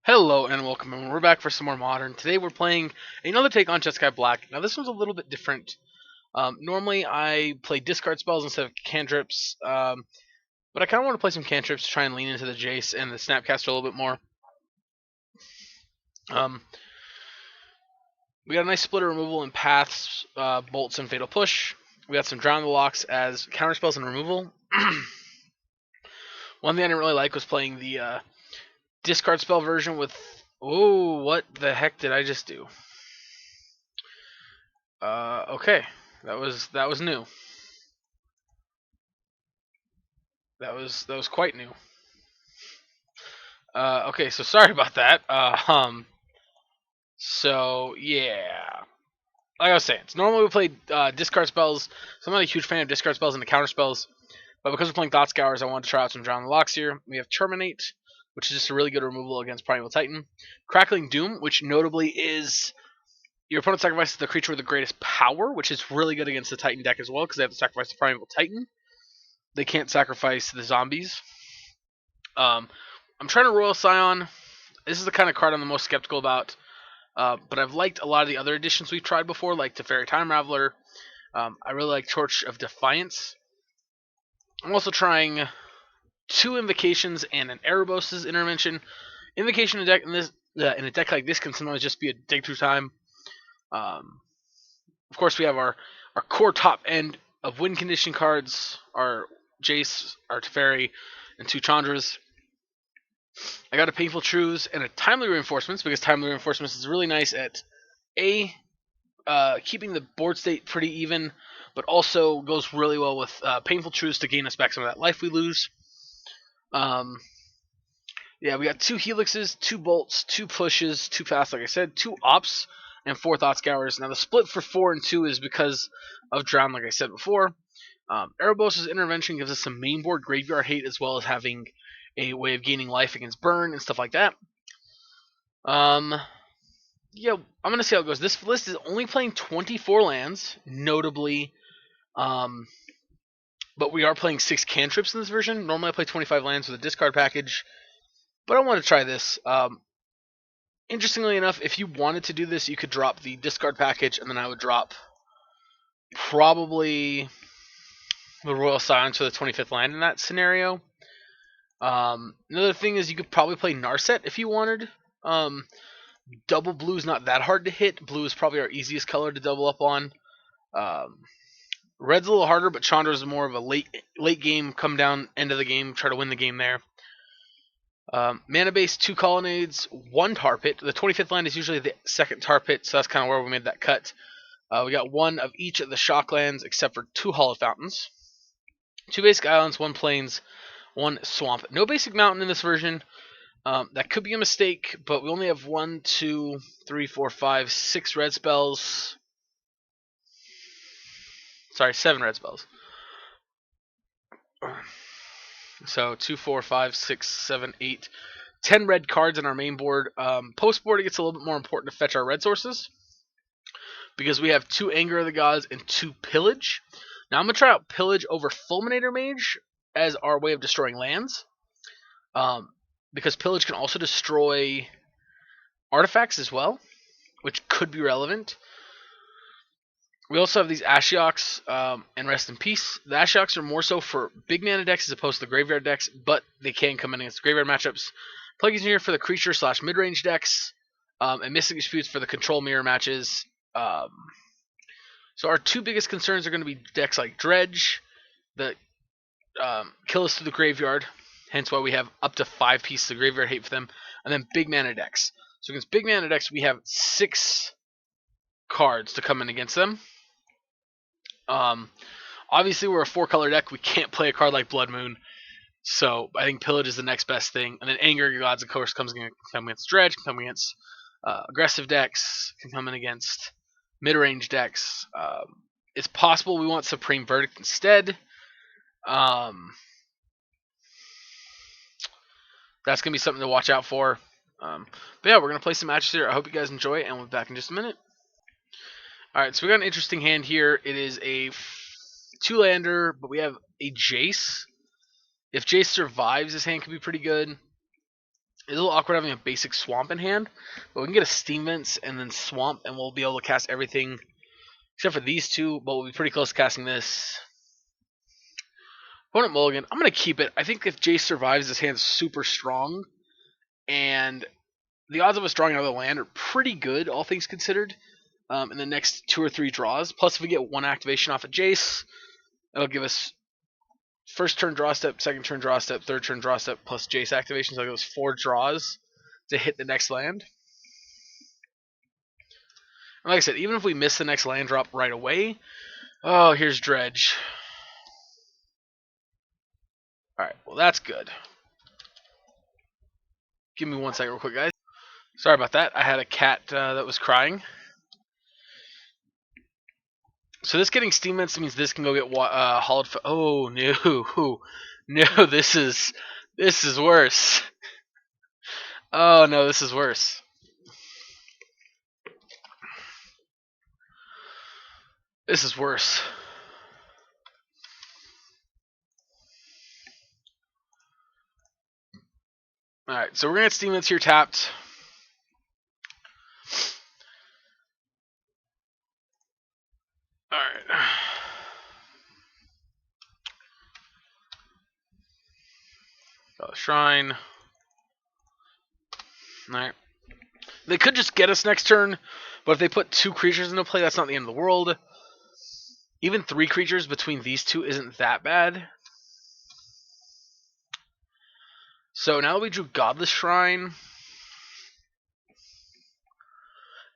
Hello and welcome, and we're back for some more Modern. Today we're playing another take on Jeskai Black. Now this one's a little bit different. Normally I play discard spells instead of cantrips, but I kind of want to play some cantrips to try and lean into the Jace and the Snapcaster a little bit more. Um, we got a nice splitter removal in Paths, Bolts, and Fatal Push. We got some Drown the Locks as counter spells and removal. One thing I didn't really like was playing the discard spell version with... Ooh, what the heck did I just do? Okay, that was new. That was quite new. Okay, so sorry about that. So yeah, like I was saying, it's normally we play discard spells. So I'm not a huge fan of discard spells and the counter spells, but because we're playing Thought Scours, I wanted to try out some Drown the Locks here. We have Terminate, which is just a really good removal against Primeval Titan. Crackling Doom, which notably is your opponent sacrifices the creature with the greatest power, which is really good against the Titan deck as well, because they have to sacrifice the Primeval Titan. They can't sacrifice the zombies. I'm trying to Royal Scion. This is the kind of card I'm the most skeptical about, but I've liked a lot of the other editions we've tried before, like Teferi Time Raveler. I really like Torch of Defiance. I'm also trying 2 Invocations and an Erebos' Intervention. Invocation in a deck like this can sometimes just be a dig through time. Of course, we have our core top end of win condition cards, our Jace, our Teferi, and 2 Chandras. I got a Painful Truths and a Timely Reinforcements, because Timely Reinforcements is really nice at keeping the board state pretty even, but also goes really well with Painful Truths to gain us back some of that life we lose. Yeah, we got 2 Helixes, 2 Bolts, 2 Pushes, 2 Paths, like I said, 2 Ops, and 4 Thought Scours. Now the split for 4 and 2 is because of Drown, like I said before. Erebos' Intervention gives us some main board graveyard hate, as well as having a way of gaining life against burn and stuff like that. Yeah, I'm gonna see how it goes. This list is only playing 24 lands, notably, but we are playing 6 cantrips in this version. Normally, I play 25 lands with a discard package, but I want to try this. Interestingly enough, if you wanted to do this, you could drop the discard package, and then I would drop probably the Royal Silence for the 25th land in that scenario. Another thing is you could probably play Narset if you wanted. Double blue is not that hard to hit. Blue is probably our easiest color to double up on. Red's a little harder, but Chandra is more of a late game, come down end of the game, try to win the game there. Mana base, 2 Colonnades, 1 Tar Pit. The 25th land is usually the second Tar Pit, so that's kind of where we made that cut. We got 1 of each of the Shocklands, except for 2 Hollow Fountains. 2 basic islands, 1 plains, 1 swamp. No basic mountain in this version. That could be a mistake, but we only have 1, 2, 3, 4, 5, 6 red spells. Sorry, 7 red spells. So 2, 4, 5, 6, 7, 8, 10 red cards in our main board. Post board, it gets a little bit more important to fetch our red sources, because we have 2 Anger of the Gods and 2 Pillage. Now I'm going to try out Pillage over Fulminator Mage as our way of destroying lands. Because Pillage can also destroy artifacts as well, which could be relevant. We also have these Ashioks and Rest in Peace. The Ashioks are more so for big mana decks as opposed to the graveyard decks, but they can come in against graveyard matchups. Plague Engineer for the creature / midrange decks, and Mystic Disputes for the control mirror matches. So our 2 biggest concerns are going to be decks like Dredge, that kill us through the graveyard, hence why we have up to 5 pieces of graveyard hate for them, and then big mana decks. So against big mana decks, we have 6 cards to come in against them. Obviously, we're a 4-color deck. We can't play a card like Blood Moon, so I think Pillage is the next best thing. And then Anger of Gods, of course, can come against Dredge, can come against aggressive decks, can come in against mid-range decks. It's possible we want Supreme Verdict instead. That's going to be something to watch out for. But yeah, we're going to play some matches here. I hope you guys enjoy it, and we'll be back in just a minute. Alright, so we got an interesting hand here. It is a 2-lander, but we have a Jace. If Jace survives, this hand could be pretty good. It's a little awkward having a basic swamp in hand, but we can get a Steam Vents and then swamp, and we'll be able to cast everything except for these two, but we'll be pretty close to casting this. Opponent mulligan. I'm going to keep it. I think if Jace survives, this hand's super strong, and the odds of us drawing another land are pretty good, all things considered, in the next 2 or 3 draws. Plus, if we get one activation off of Jace, it'll give us first turn draw step, second turn draw step, third turn draw step, plus Jace activation. So it goes 4 draws to hit the next land. And like I said, even if we miss the next land drop right away, oh, here's Dredge. Alright, well that's good. Give me 1 second real quick, guys. Sorry about that. I had a cat that was crying. So this getting Steam Vents means this can go get hollowed. Oh no, no! This is worse. Oh no, this is worse. This is worse. All right, so we're gonna get Steam Vents here tapped. All right. Got the shrine. All right. They could just get us next turn, but if they put 2 creatures into play, that's not the end of the world. Even 3 creatures between these two isn't that bad. So now that we drew Godless Shrine,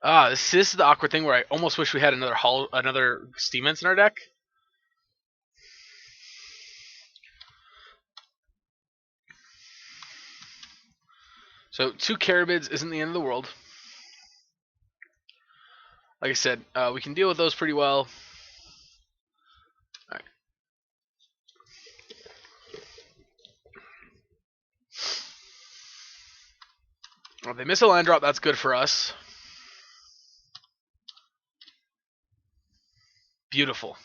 this is the awkward thing where I almost wish we had another Steam Vents in our deck. So 2 Carabids isn't the end of the world. Like I said, we can deal with those pretty well. Alright. Well, if they miss a land drop, that's good for us. Beautiful.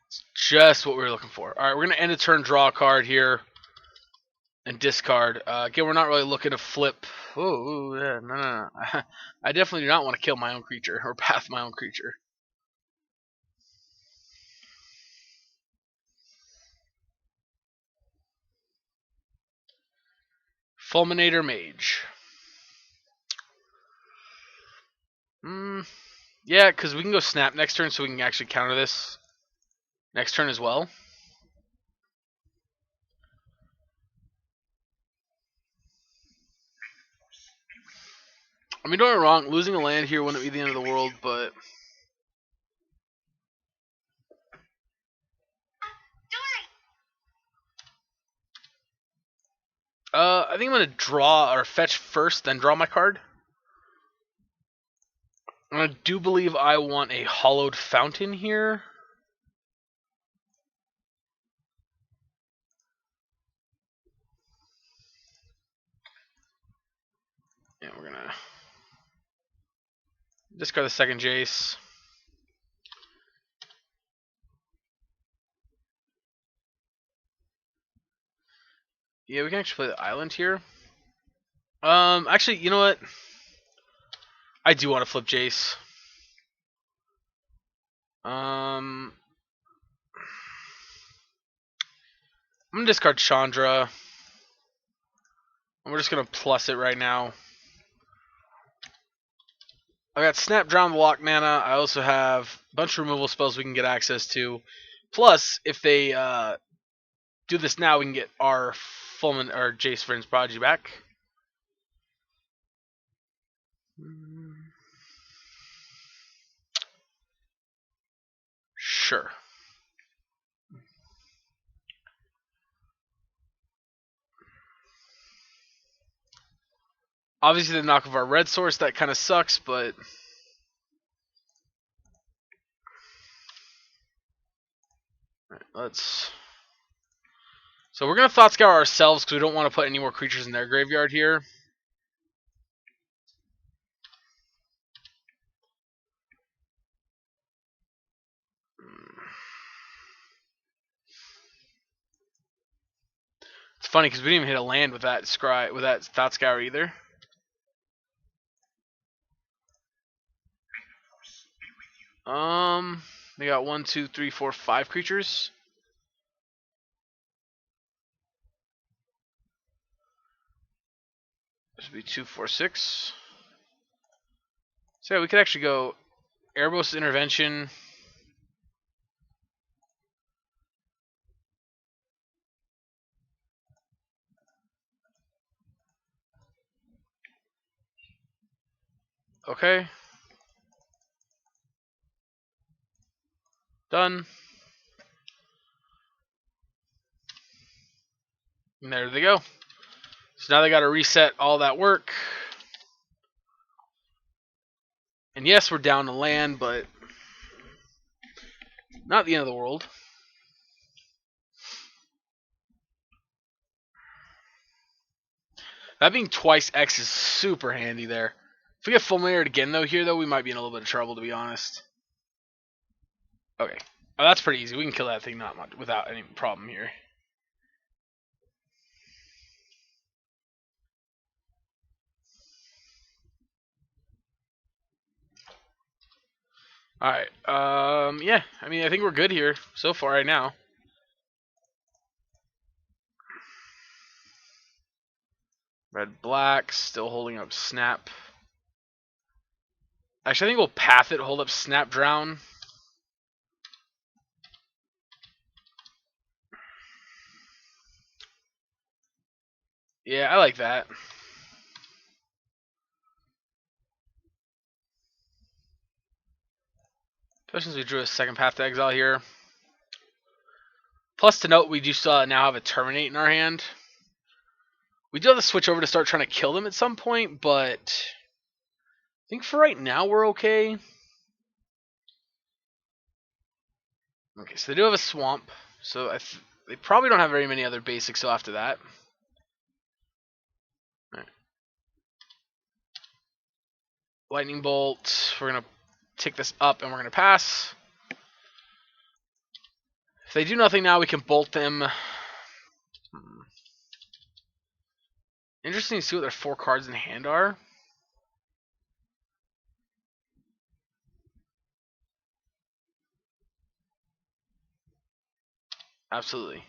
It's just what we were looking for. Alright, we're going to end a turn, draw a card here, and discard. Again, we're not really looking to flip. Oh, yeah, no. I definitely do not want to kill my own creature, or path my own creature. Fulminator Mage. Yeah, because we can go snap next turn, so we can actually counter this next turn as well. I mean, don't get me wrong, losing a land here wouldn't be the end of the world, but I think I'm gonna draw or fetch first, then draw my card. And I do believe I want a Hollowed Fountain here. Yeah, we're gonna discard the second Jace. Yeah, we can actually play the island here. Actually, you know what? I do want to flip Jace. I'm gonna discard Chandra. And we're just gonna plus it right now. I got Snap, Drown, Block mana. I also have a bunch of removal spells we can get access to. Plus, if they do this now, we can get our Fulmin or Jace Vryn's Prodigy back. Sure. Obviously, the knock of our red source, that kind of sucks, but let's. So we're gonna Thought Scour ourselves because we don't want to put any more creatures in their graveyard here. It's funny because we didn't even hit a land with that Thought Scour either. They got 1, 2, 3, 4, 5 creatures. This would be 2, 4, 6. So yeah, we could actually go Erebos Intervention. Okay. Done. And there they go. So now they got to reset all that work. And yes, we're down to land, but not the end of the world. That being twice X is super handy there. If we get Fulminated again, though, here, though, we might be in a little bit of trouble, to be honest. Okay. Oh, that's pretty easy. We can kill that thing not much without any problem here. Alright. Yeah. I mean, I think we're good here so far right now. Red, black, still holding up Snap. Actually, I think we'll path it, hold up Snap, Drown. Yeah, I like that. Especially since we drew a second Path to Exile here. Plus, to note, we do still now have a Terminate in our hand. We do have to switch over to start trying to kill them at some point, but I think for right now we're okay. Okay, so they do have a Swamp, so they probably don't have very many other basics so after that. Right. Lightning Bolt, we're going to tick this up and we're going to pass. If they do nothing now, we can bolt them. Interesting to see what their 4 cards in hand are. Absolutely.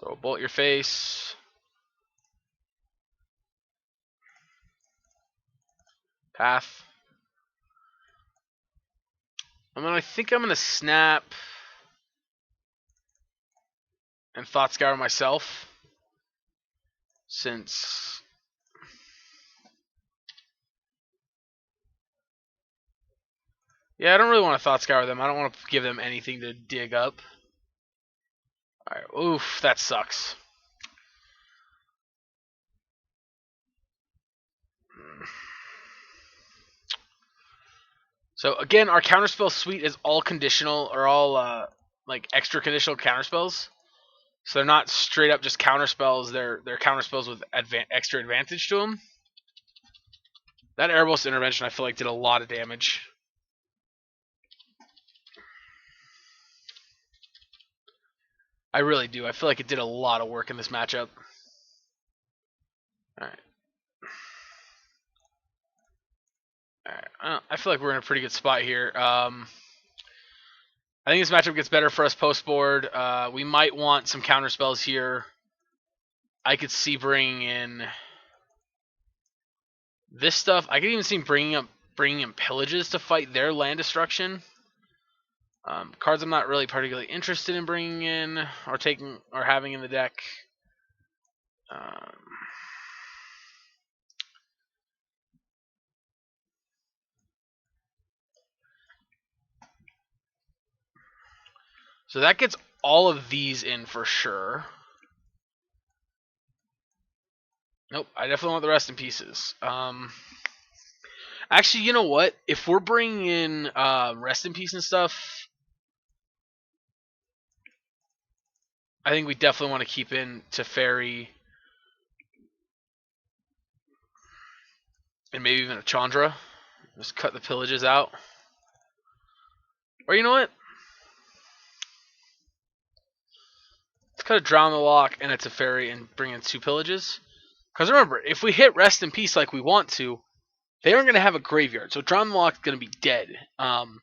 Throw a bolt your face. Path. I think I'm gonna Snap and Thought Scour myself. Since yeah, I don't really want to Thought Scour them. I don't want to give them anything to dig up. Alright, oof, that sucks. So again, our counterspell suite is all conditional, or all like extra conditional counterspells. So they're not straight up just counterspells. They're counterspells with extra advantage to them. That Erebos Intervention, I feel like, did a lot of damage. I really do. I feel like it did a lot of work in this matchup. Alright. Alright. I feel like we're in a pretty good spot here. I think this matchup gets better for us post-board. We might want some counterspells here. I could see bringing in this stuff. I could even see bringing in Pillages to fight their land destruction. Cards I'm not really particularly interested in bringing in or taking or having in the deck. So that gets all of these in for sure. Nope, I definitely want the rest in pieces. Actually, you know what? If we're bringing in rest in peace and stuff, I think we definitely want to keep in Teferi and maybe even a Chandra. Just cut the pillages out. Or you know what? Let's cut a Drown the Lock and a Teferi and bring in 2 pillages. Because remember, if we hit Rest in Peace like we want to, they aren't going to have a graveyard. So Drown the Lock is going to be dead. Drown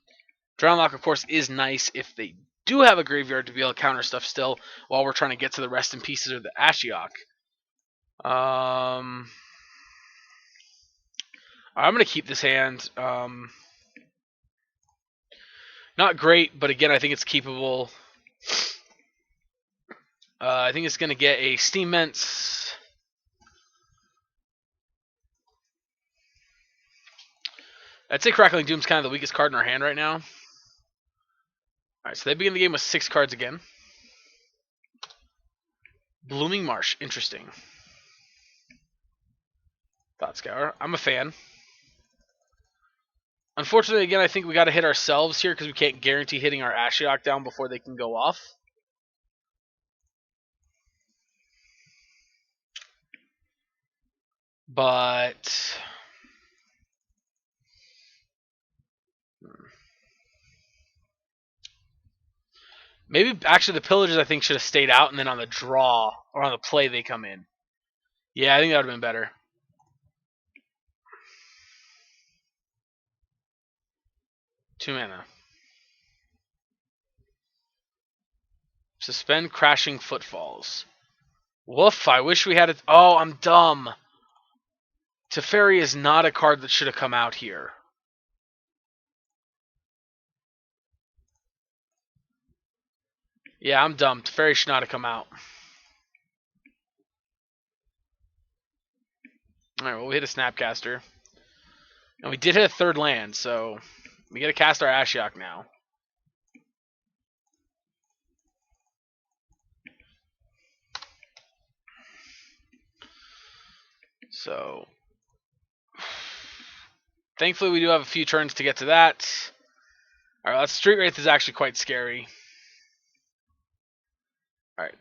the Lock, of course, is nice if they do have a graveyard to be able to counter stuff still while we're trying to get to the Rest in Pieces or the Ashiok. I'm going to keep this hand. Not great, but again, I think it's keepable. I think it's going to get a Steam Ments. I'd say Crackling Doom's kind of the weakest card in our hand right now. Alright, so they begin the game with 6 cards again. Blooming Marsh, interesting. Thought Scour, I'm a fan. Unfortunately, again, I think we got to hit ourselves here because we can't guarantee hitting our Ashiok down before they can go off. But maybe actually the Pillagers I think should have stayed out and then on the draw or on the play they come in. Yeah, I think that would have been better. Two mana. Suspend Crashing Footfalls. Woof, I wish we had it. Oh, I'm dumb. Teferi is not a card that should have come out here. Yeah, I'm dumb. Teferi should not have come out. Alright, well, we hit a Snapcaster. And we did hit a 3rd land, so we gotta cast our Ashiok now. So, thankfully we do have a few turns to get to that. Alright, that Street Wraith is actually quite scary. Alright.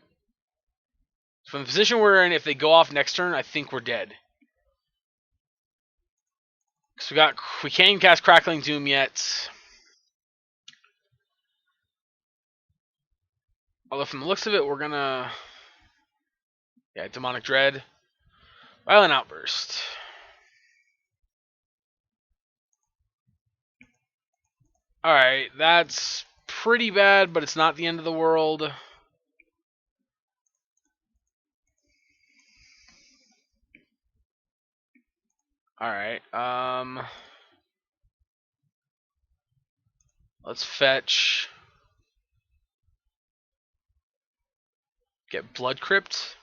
From the position we're in, if they go off next turn, I think we're dead. So we can't even cast Crackling Doom yet. Although from the looks of it, we're gonna... Yeah, Demonic Dread. Violent Outburst. Alright, that's pretty bad, but it's not the end of the world. Alright, let's fetch. Get Blood Crypt.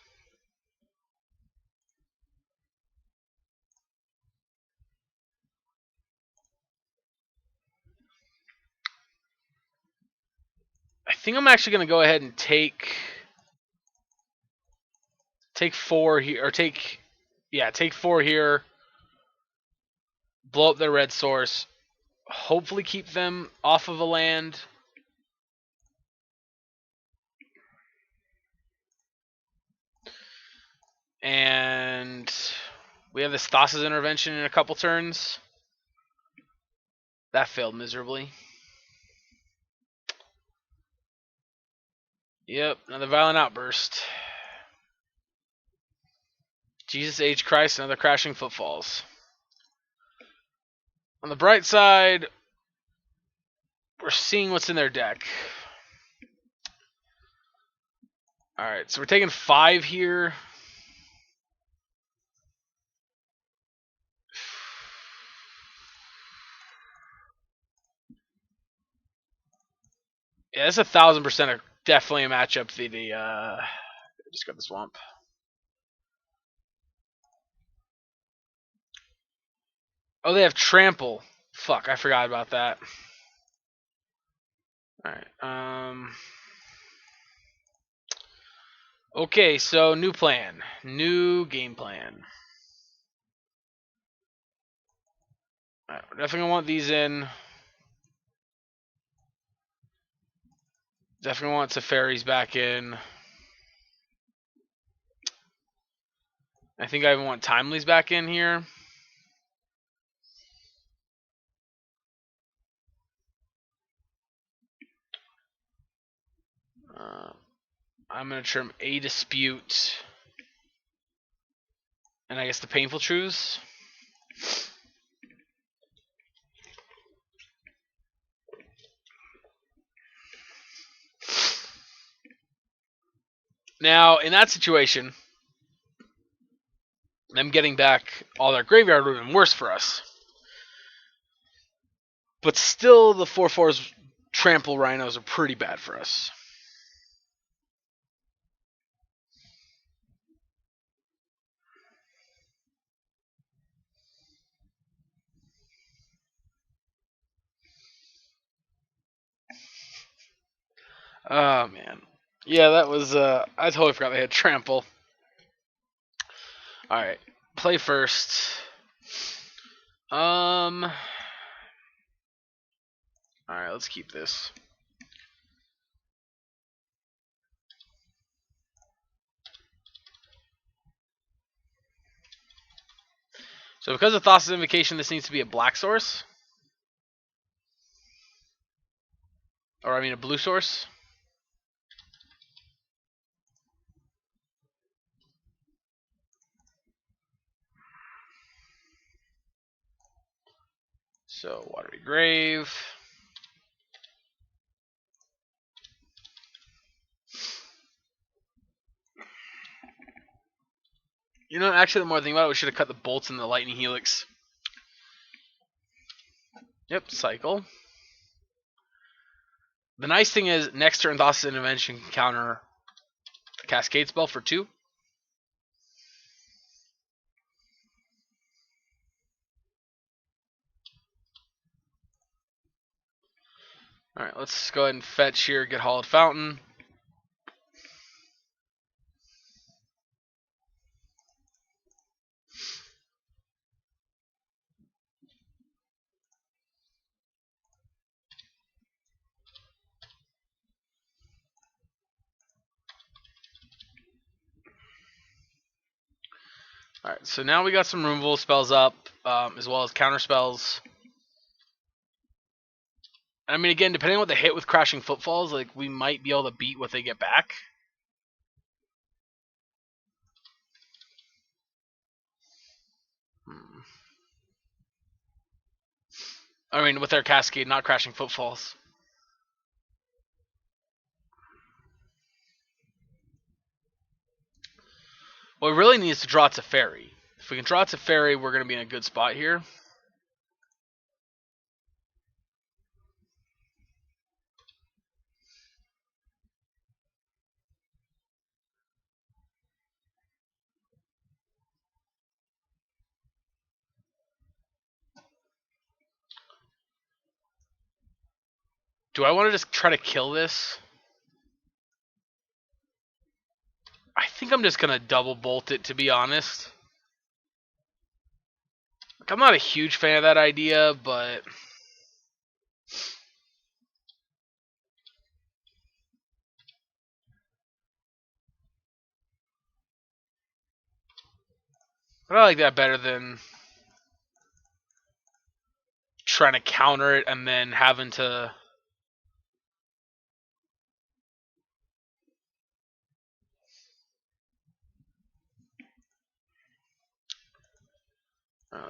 I think I'm actually going to go ahead and take 4 here, or take 4 here. Blow up their red source. Hopefully keep them off of a land. And we have this Thassa's Intervention in a couple turns. That failed miserably. Yep, another Violent Outburst. Jesus H. Christ, another Crashing Footfalls. On the bright side, we're seeing what's in their deck. Alright, so we're taking 5 here. Yeah, that's 1,000% definitely a matchup. Just got the Swamp. Oh, they have Trample. Fuck, I forgot about that. Alright, okay, so new plan. New game plan. Alright, we're definitely gonna want these in. Definitely want Teferi's back in. I think I even want Timely's back in here. I'm going to trim a dispute. And I guess the painful truths. Now, in that situation, them getting back all their graveyard would have been worse for us. But still, the 4/4s trample rhinos are pretty bad for us. Oh, man. Yeah, that was, I totally forgot they had trample. Alright, play first. Alright, let's keep this. So because of Thassa's Invocation, this needs to be a black source. Or, I mean, a blue source. So, Watery Grave. You know, actually, the more I think about it, we should have cut the bolts in the Lightning Helix. Yep, cycle. The nice thing is, next turn, Thassa's Intervention can counter the Cascade spell for 2. Alright, let's go ahead and fetch here, get Hallowed Fountain. Alright, so now we got some removal spells up, as well as counter spells. I mean, again, depending on what they hit with Crashing Footfalls, like, we might be able to beat what they get back. I mean, with their Cascade, not Crashing Footfalls. What we really need is to draw Teferi. If we can draw Teferi, we're going to be in a good spot here. Do I want to just try to kill this? I think I'm just going to double bolt it, to be honest. Like, I'm not a huge fan of that idea, but... I like that better than trying to counter it and then having to...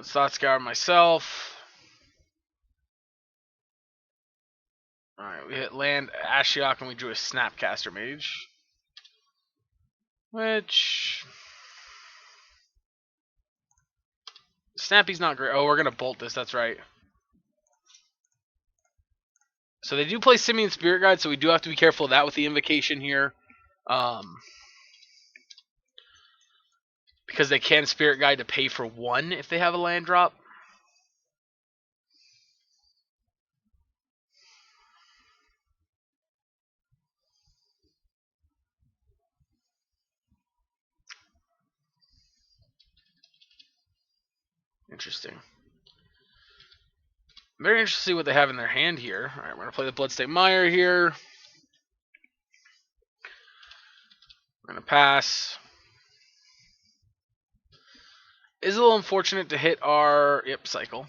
Thought Scour myself. Alright, we hit land Ashiok and we drew a Snapcaster Mage. Which... Snappy's not great. Oh, we're going to bolt this, that's right. So they do play Simian Spirit Guide, so we do have to be careful of that with the Invocation here. Because they can Spirit Guide to pay for 1 if they have a land drop. Interesting. Very interested to see what they have in their hand here. Alright, we're going to play the Bloodstained Mire here. We're going to pass. Is a little unfortunate to hit our... Yep, cycle.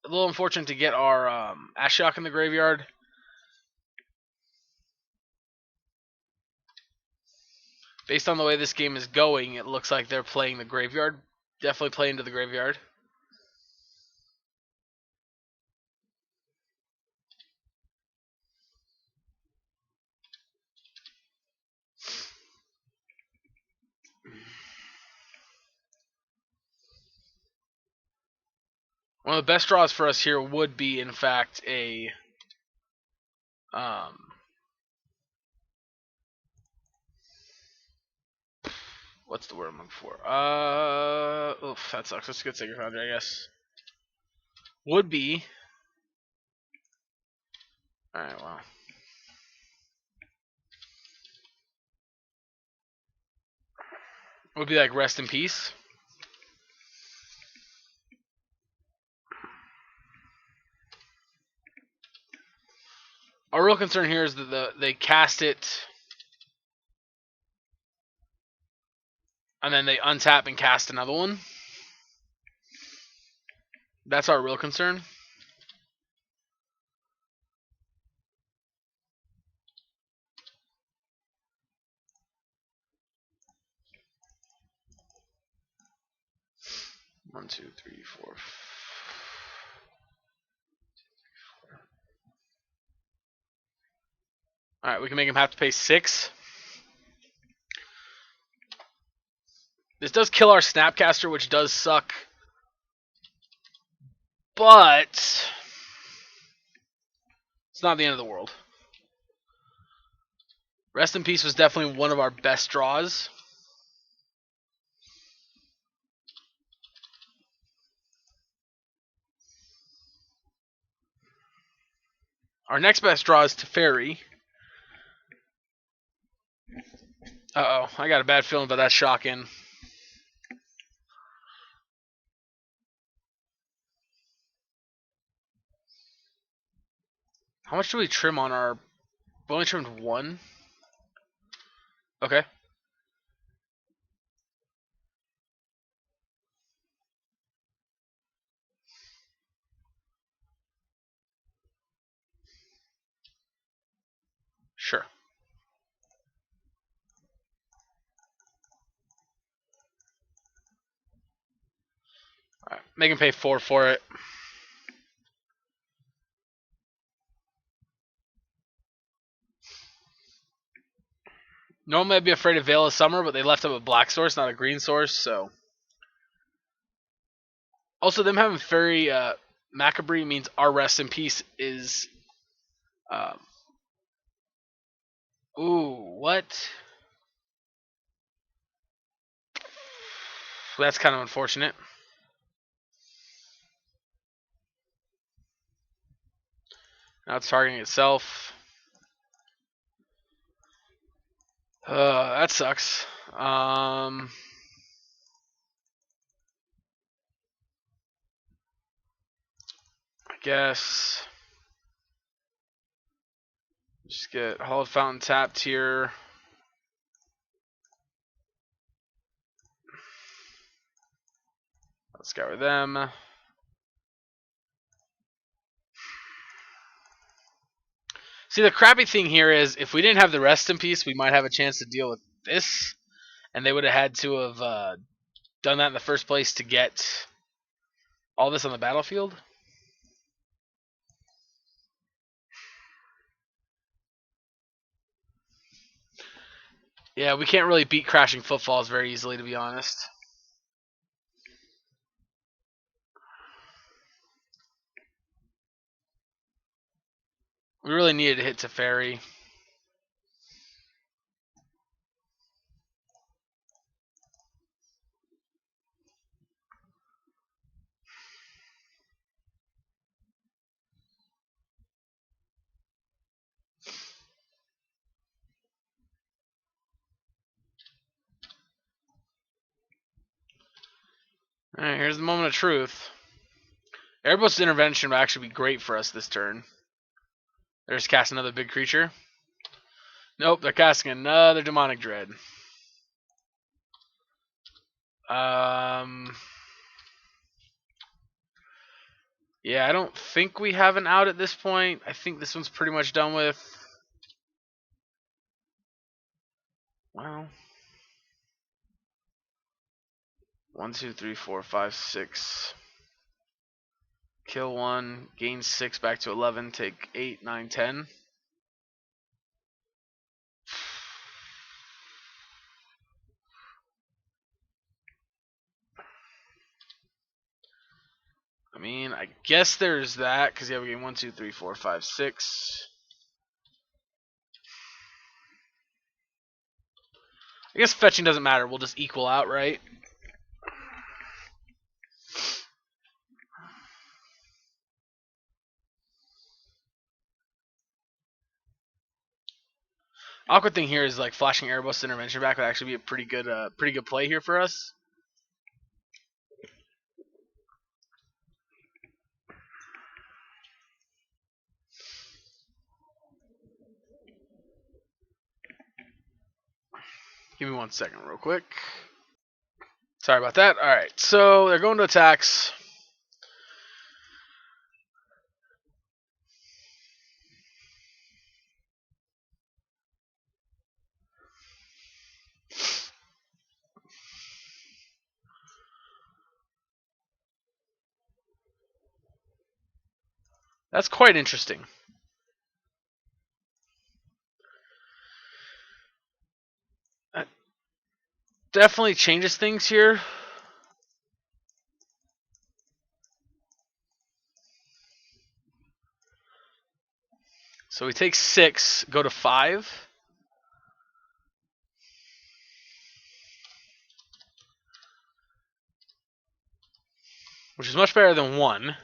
A little unfortunate to get our Ashiok in the graveyard. Based on the way this game is going, it looks like they're playing the graveyard. Definitely play into the graveyard. One of the best draws for us here would be, in fact, a what's the word I'm looking for? Oof, that sucks. Let's get Sacred Foundry, I guess. Would be. Alright, well. Would be like Rest in Peace. Our real concern here is that they cast it, and then they untap and cast another one. That's our real concern. One, two, three, four. Alright, we can make him have to pay 6. This does kill our Snapcaster, which does suck. But it's not the end of the world. Rest in Peace was definitely one of our best draws. Our next best draw is Teferi. Uh-oh, I got a bad feeling about that shocking. How much do we trim on our... We only trimmed 1? Okay. Sure. Alright, make him pay 4 for it. Normally I'd be afraid of Veil of Summer, but they left up a black source, not a green source, so... Also, them having Fairy Macabre means our Rest in Peace is... Ooh, what? That's kind of unfortunate. Now it's targeting itself. That sucks. I guess just get Hallowed Fountain tapped here. Let's scour them. See, the crappy thing here is if we didn't have the Rest in Peace, we might have a chance to deal with this, and they would have had to have done that in the first place to get all this on the battlefield. Yeah, we can't really beat Crashing Footfalls very easily, to be honest. We really needed to hit Teferi. Alright, here's the moment of truth. Airboat's Intervention would actually be great for us this turn. They're just casting another big creature. Nope, they're casting another Demonic Dread. Yeah, I don't think we have an out at this point. I think this one's pretty much done with. Well, 1, 2, 3, 4, 5, 6. Kill 1, gain 6 back to 11, take 8, 9, 10. I mean, I guess there's that, because yeah, we gain 1, 2, 3, 4, 5, 6. I guess fetching doesn't matter, we'll just equal out, right? Awkward thing here is like flashing Erebos intervention back would actually be a pretty good play here for us. Give me 1 second, real quick. Sorry about that. All right, so they're going to attacks. That's quite interesting. That definitely changes things here. So we take 6, go to 5. Which is much better than 1.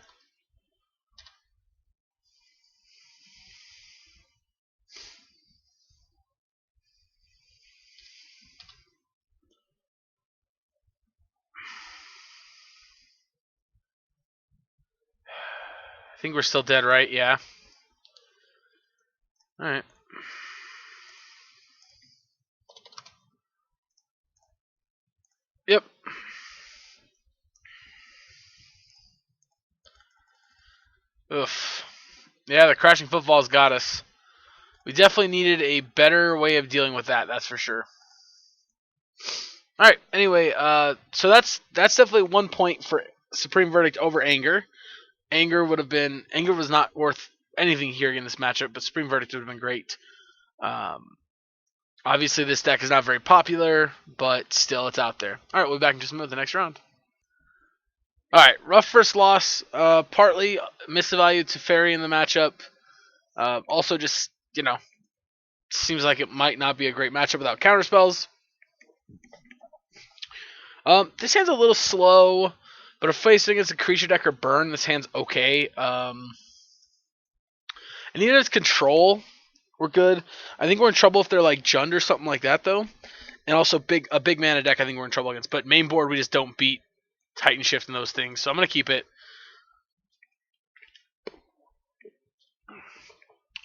I think we're still dead, right? Yeah. Alright. Yep. Oof. Yeah, the crashing footfalls got us. We definitely needed a better way of dealing with that, that's for sure. Alright, anyway, so that's definitely 1 point for Supreme Verdict over Anger. Anger was not worth anything here in this matchup, but Supreme Verdict would have been great. Obviously, this deck is not very popular, but still, it's out there. All right, we'll be back in just a minute with the next round. All right, rough first loss. Partly misvalued to Fairy in the matchup. Also, just, seems like it might not be a great matchup without counterspells. This hand's a little slow, but if facing against a creature deck or burn, this hand's okay. And even its control, we're good. I think we're in trouble if they're like Jund or something like that, though. And also a big mana deck I think we're in trouble against. But main board, we just don't beat Titan Shift and those things. So I'm going to keep it.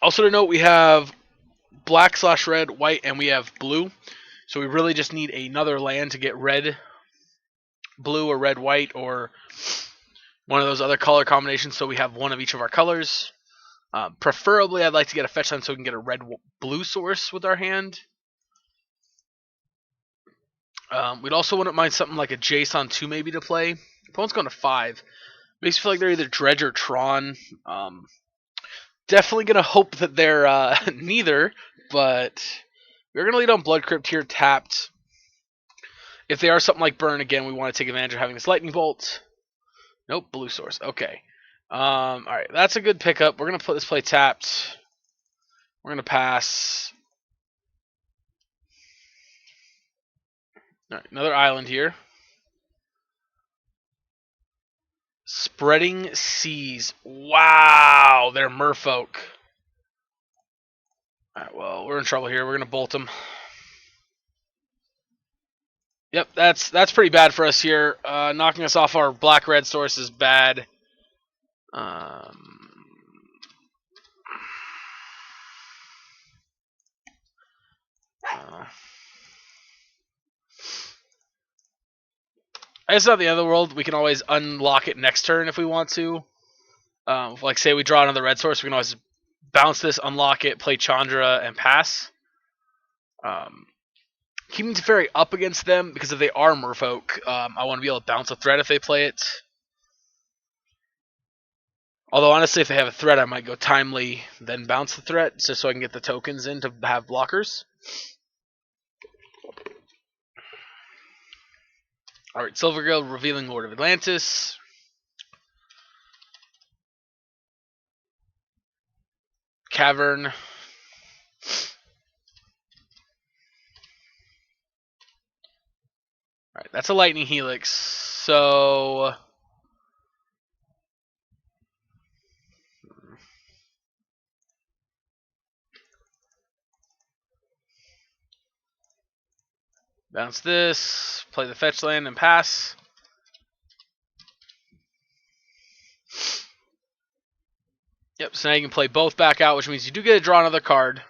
Also to note, we have black/red, white, and we have blue. So we really just need another land to get red, blue, or red, white, or one of those other color combinations. So we have one of each of our colors. Preferably, I'd like to get a fetch land so we can get a red-blue source with our hand. We'd also wouldn't mind something like a Jason 2 maybe to play. Opponent's going to 5. Makes me feel like they're either Dredge or Tron. Definitely going to hope that they're neither, but we're going to lead on Blood Crypt here tapped. If they are something like Burn, again, we want to take advantage of having this Lightning Bolt. Nope, blue source. Okay. Alright, that's a good pickup. We're going to put this play tapped. We're going to pass. Alright, another island here. Spreading Seas. Wow, they're Merfolk. Alright, well, we're in trouble here. We're going to bolt them. Yep, that's pretty bad for us here. Knocking us off our black-red source is bad. I guess it's not the end of the world. We can always unlock it next turn if we want to. Like, say we draw another red source, we can always bounce this, unlock it, play Chandra, and pass. keeping Teferi up against them, because if they are Merfolk, I want to be able to bounce a threat if they play it. Although, honestly, if they have a threat, I might go Timely, then bounce the threat, just so I can get the tokens in to have blockers. Alright, Silvergill, revealing Lord of Atlantis. Cavern. Alright, that's a Lightning Helix, so... Bounce this, play the fetch land, and pass. Yep, so now you can play both back out, which means you do get to draw another card.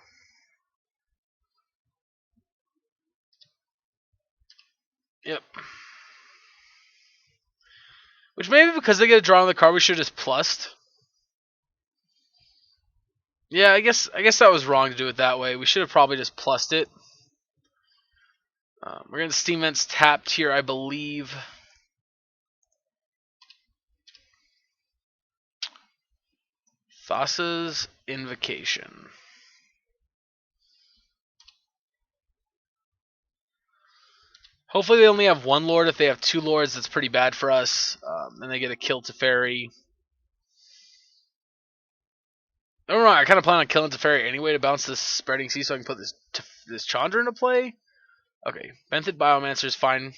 Yep. Which maybe because they get to draw another card, we should have just plussed. Yeah, I guess that was wrong to do it that way. We should have probably just plussed it. We're going to Steam Vents tapped here, I believe. Thassa's Invocation. Hopefully they only have one Lord. If they have two Lords, that's pretty bad for us. And they get a kill Teferi. Oh, I kind of plan on killing Teferi anyway to bounce this Spreading Sea so I can put this Chandra into play. Okay, Benthed Biomancer is fine.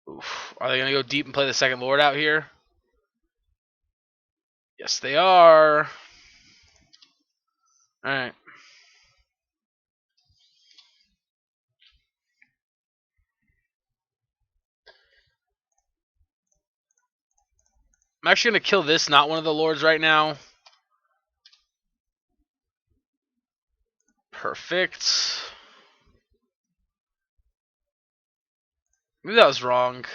Oof. Are they going to go deep and play the second Lord out here? Yes, they are. Alright. I'm actually going to kill this, not one of the Lords right now. Perfect. Maybe that was wrong.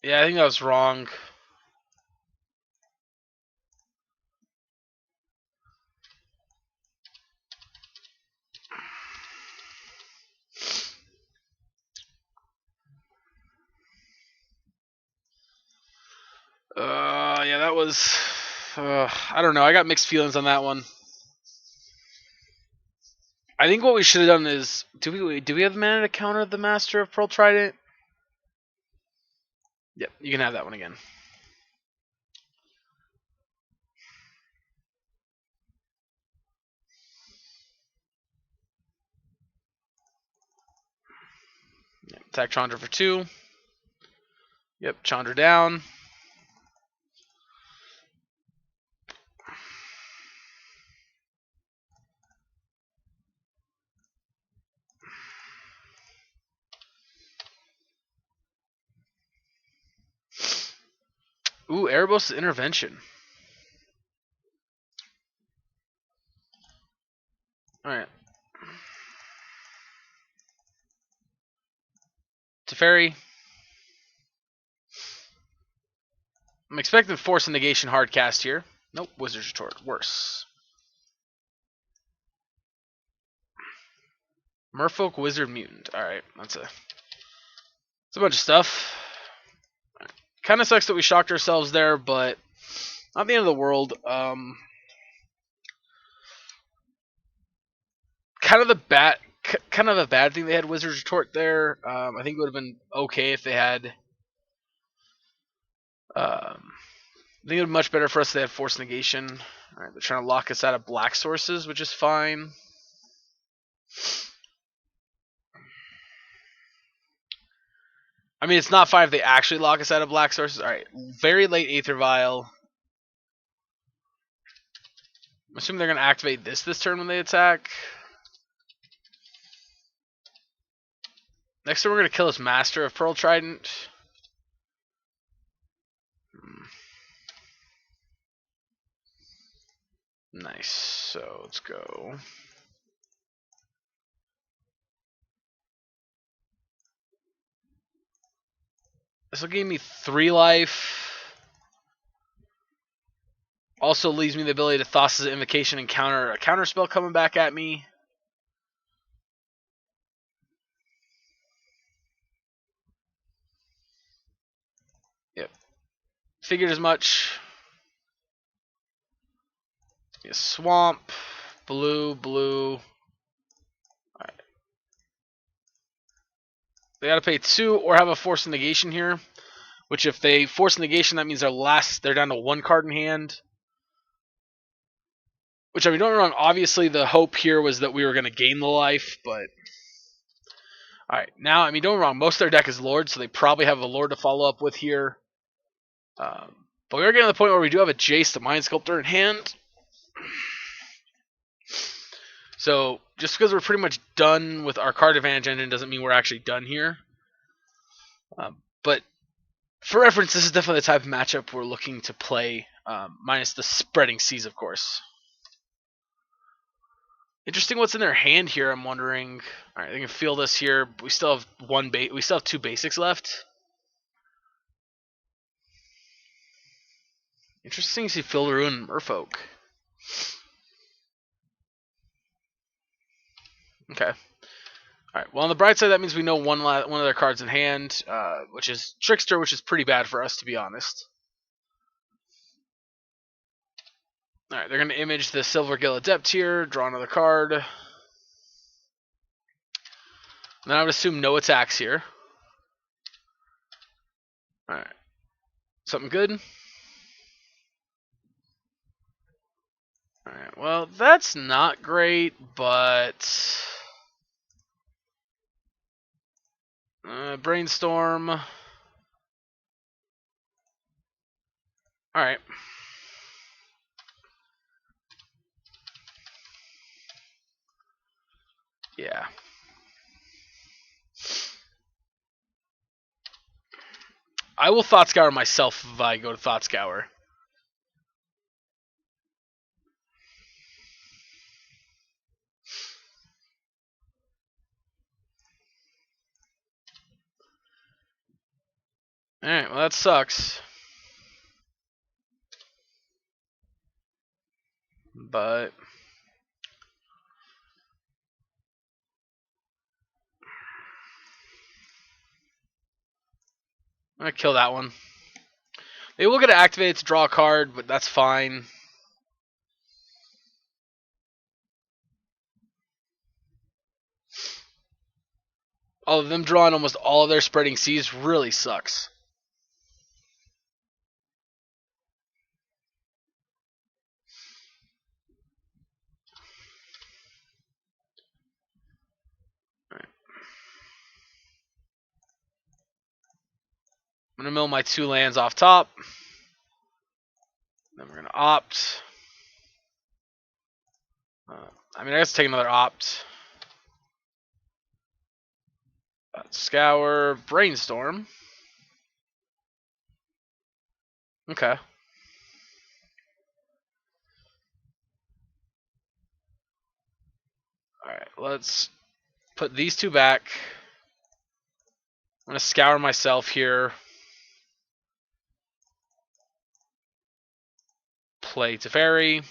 Yeah, I think that was wrong. Yeah, that was... I don't know. I got mixed feelings on that one. I think what we should have done is... Do we have the mana to counter the Master of Pearl Trident? Yep, you can have that one again. Yep, attack Chandra for 2. Yep, Chandra down. Ooh, Erebos' Intervention. Alright. Teferi. I'm expecting Force and Negation hard cast here. Nope, Wizard's Retort. Worse. Merfolk Wizard Mutant. Alright, that's a bunch of stuff. Kind of sucks that we shocked ourselves there, but not the end of the world. Kind of a bad thing they had Wizard's Retort there. I think it would have been okay if they had. I think it would be much better for us if they had Force Negation. Alright, they're trying to lock us out of black sources, which is fine. I mean, it's not fine if they actually lock us out of black sources. Alright, very late Aether Vial. I'm assuming they're going to activate this turn when they attack. Next turn, we're going to kill this Master of Pearl Trident. Nice. So let's go. This will give me 3 life. Also leaves me the ability to Thassa's Invocation and counter a counter spell coming back at me. Yep. Figured as much. Yeah, swamp. Blue, blue. Alright. They gotta pay 2 or have a force negation here. Which if they force negation, that means they're down to 1 card in hand. Which, I mean, don't get me wrong, obviously the hope here was that we were going to gain the life, but... Alright, now, I mean, don't get me wrong, most of their deck is Lord, so they probably have a Lord to follow up with here. But we are getting to the point where we do have a Jace, the Mind Sculptor, in hand. So, just because we're pretty much done with our card advantage engine doesn't mean we're actually done here. But, for reference, this is definitely the type of matchup we're looking to play, minus the Spreading Seas, of course. Interesting what's in their hand here, I'm wondering. Alright, they can feel this here. We still have we still have 2 basics left. Interesting to see Fill Ruin and Merfolk. Okay. Alright, well on the bright side that means we know one of their cards in hand, which is Trickster, which is pretty bad for us to be honest. Alright, they're going to image the Silver Gill Adept here, draw another card. And then I would assume no attacks here. Alright. Something good? Alright, well, that's not great, but... Brainstorm. Alright. Yeah. I will Thought Scour myself if I go to Thought Scour. Alright, well that sucks. But... I'm going to kill that one. They will get it activated to draw a card, but that's fine. All of them drawing almost all of their Spreading Seas really sucks. Right. I'm going to mill my 2 lands off top. Then we're going to opt. I mean, I guess take another opt. Scour, Brainstorm. Okay. Alright, let's put these 2 back. I'm going to scour myself here. Play Teferi.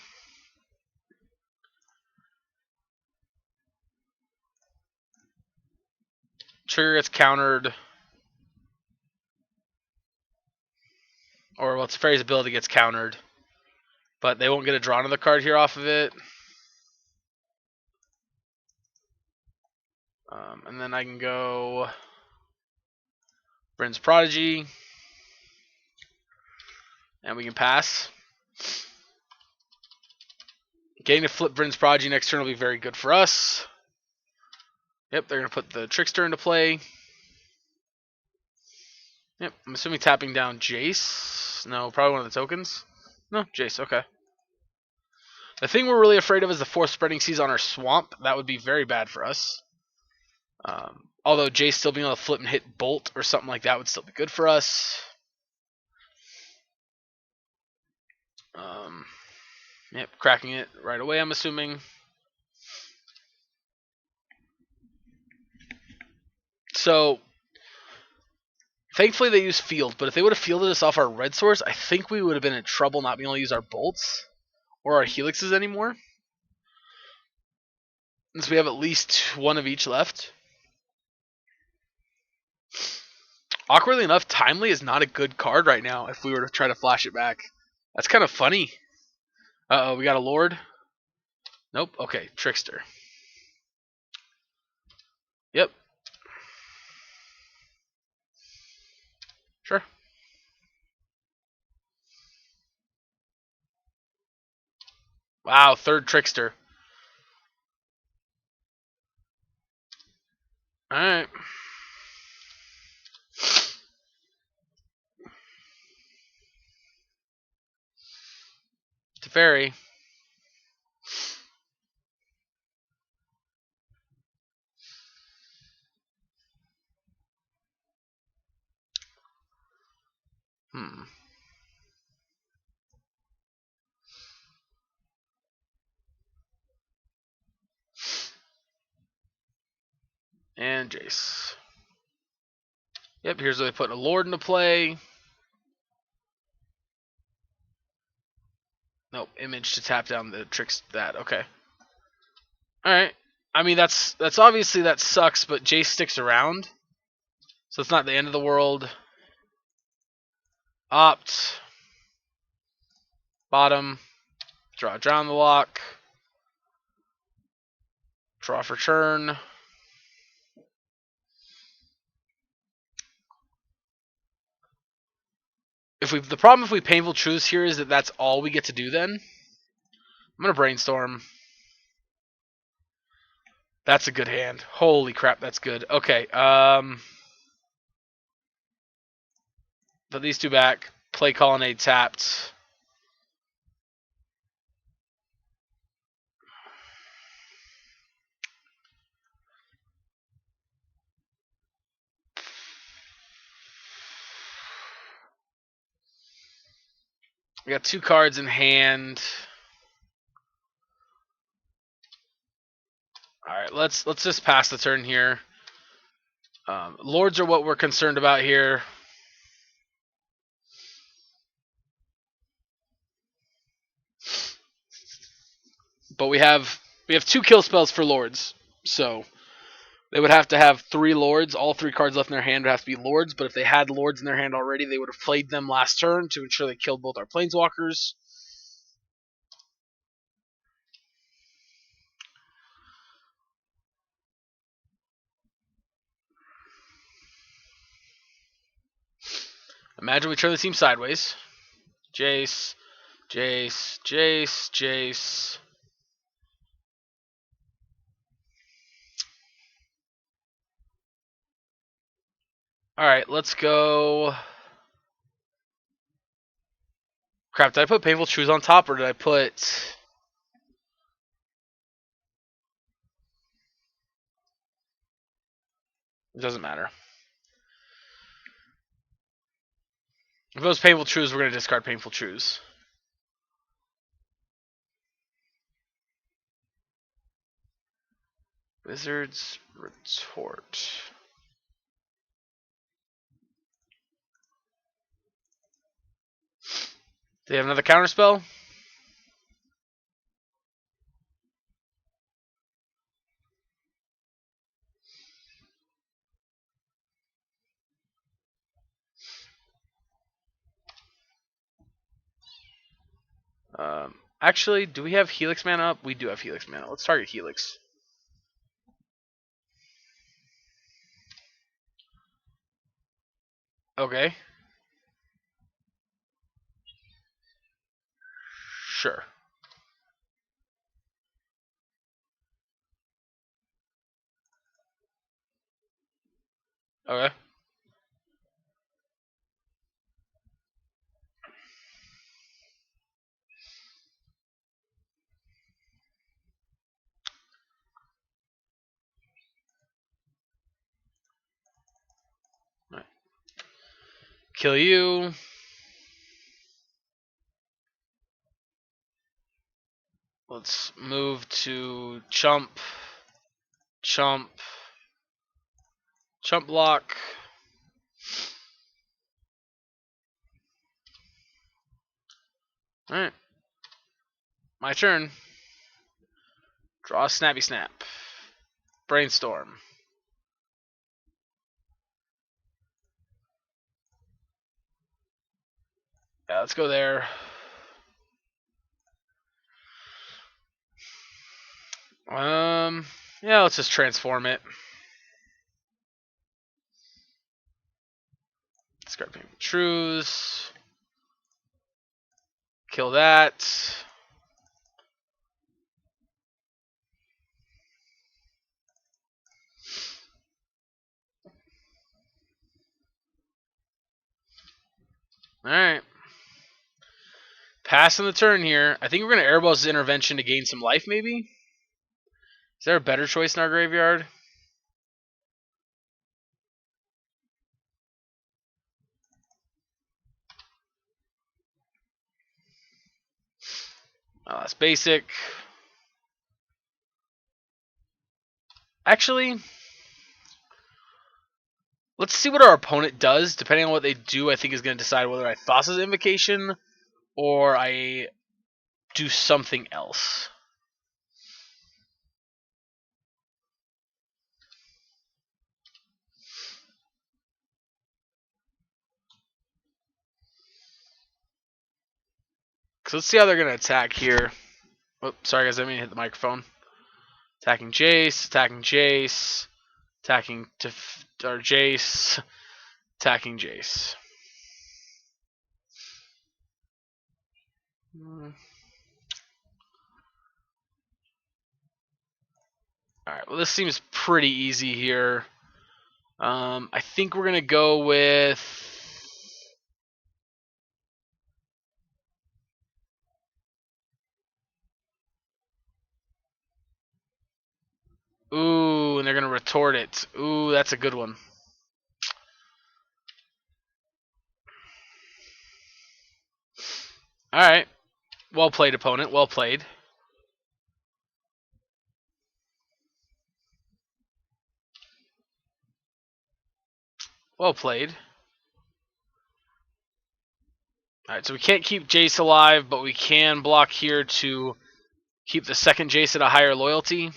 Trigger gets countered. Or, well, Teferi's ability gets countered. But they won't get a draw another card here off of it. And then I can go Bryn's Prodigy. And we can pass. Getting to flip Bryn's Prodigy next turn will be very good for us. Yep, they're going to put the Trickster into play. Yep, I'm assuming tapping down Jace. No, probably one of the tokens. No, Jace, okay. The thing we're really afraid of is the 4th Spreading Seas on our Swamp. That would be very bad for us. Although Jace still being able to flip and hit Bolt or something like that would still be good for us. Yep, cracking it right away, I'm assuming. So, Thankfully they used field, but if they would have fielded us off our red source, I think we would have been in trouble not being able to use our bolts or our helixes anymore. Since we have at least one of each left. Awkwardly enough, Timely is not a good card right now if we were to try to flash it back. That's kind of funny. Uh-oh, we got a Lord. Nope. Okay, Trickster. Yep. Sure. Wow, third Trickster. Alright. Teferi. And Jace. Yep, here's where they put a Lord into play. Nope, image to tap down the tricks. That okay. All right. I mean that's obviously that sucks, but Jace sticks around, so it's not the end of the world. Opt. Bottom. Draw down the lock. Draw for turn. The problem if we Painful Truths here is that that's all we get to do then. I'm gonna brainstorm. That's a good hand. Holy crap, that's good. Okay, put these two back. Play Colonnade tapped. We got two cards in hand. All right, let's just pass the turn here. Lords are what we're concerned about here. But we have two kill spells for Lords, so they would have to have 3 Lords. All 3 cards left in their hand would have to be Lords, but if they had Lords in their hand already, they would have played them last turn to ensure they killed both our Planeswalkers. Imagine we turn the team sideways. Jace, Jace, Jace, Jace. Alright, let's go. Crap, did I put Painful Truths on top, or did I put... It doesn't matter. If it was Painful Truths, we're going to discard Painful Truths. Wizard's Retort. Do they have another counterspell? Actually, do we have Helix mana up? We do have Helix mana. Let's target Helix. Okay. Sure. Okay. Right. Kill you. Let's move to Chump. Chump. Chump block. Alright. My turn. Draw a Snappy Snap. Brainstorm. Yeah, let's go there. Yeah, let's just transform it. Discard Painful Truths. Kill that. Alright. Passing the turn here. I think we're going to Airball's his Intervention to gain some life, maybe? Is there a better choice in our graveyard? Oh, that's basic. Actually, let's see what our opponent does. Depending on what they do, I think is going to decide whether I Thassa's Invocation or I do something else. So let's see how they're going to attack here. Oh, sorry guys, I didn't mean to hit the microphone. Attacking Jace, attacking Jace, attacking Jace, attacking Jace. Alright, well this seems pretty easy here. I think we're going to go with... Ooh, and they're going to retort it. Ooh, that's a good one. Alright. Well played, opponent. Well played. Well played. Alright, so we can't keep Jace alive, but we can block here to keep the second Jace at a higher loyalty.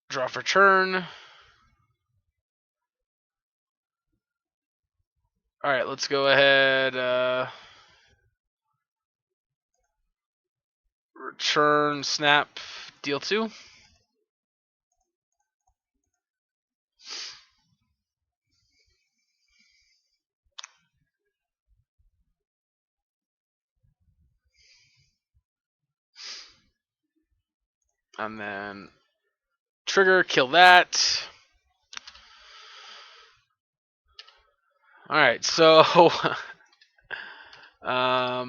Draw for turn. Alright, let's go ahead. Return, snap, deal 2. And then trigger, kill that. Alright, so I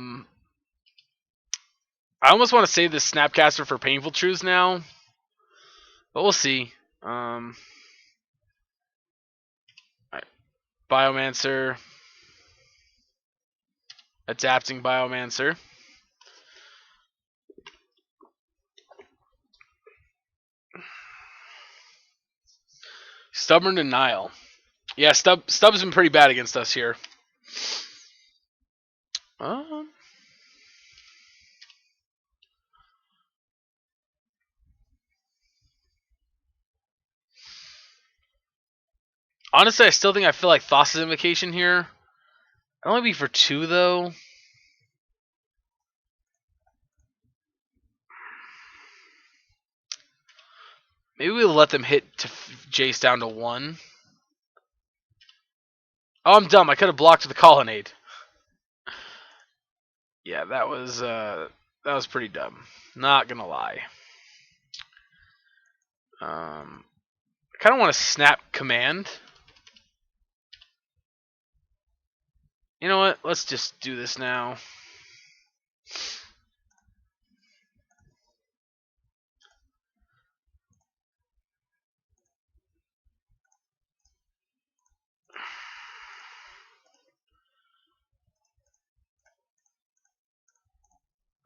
almost want to save this Snapcaster for Painful Truths now, but we'll see. Alright. Biomancer. Adapting Biomancer. Stubborn Denial. Yeah, Stubb's been pretty bad against us here. Honestly, I still think I feel like Thassa's Invocation here. I'd only be for 2, though. Maybe we'll let them hit Jace down to 1. Oh, I'm dumb. I could have blocked with the Colonnade. Yeah, that was pretty dumb. Not gonna lie. I kind of want to snap command. You know what? Let's just do this now.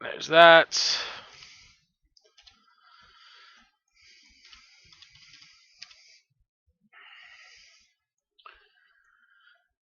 There's that.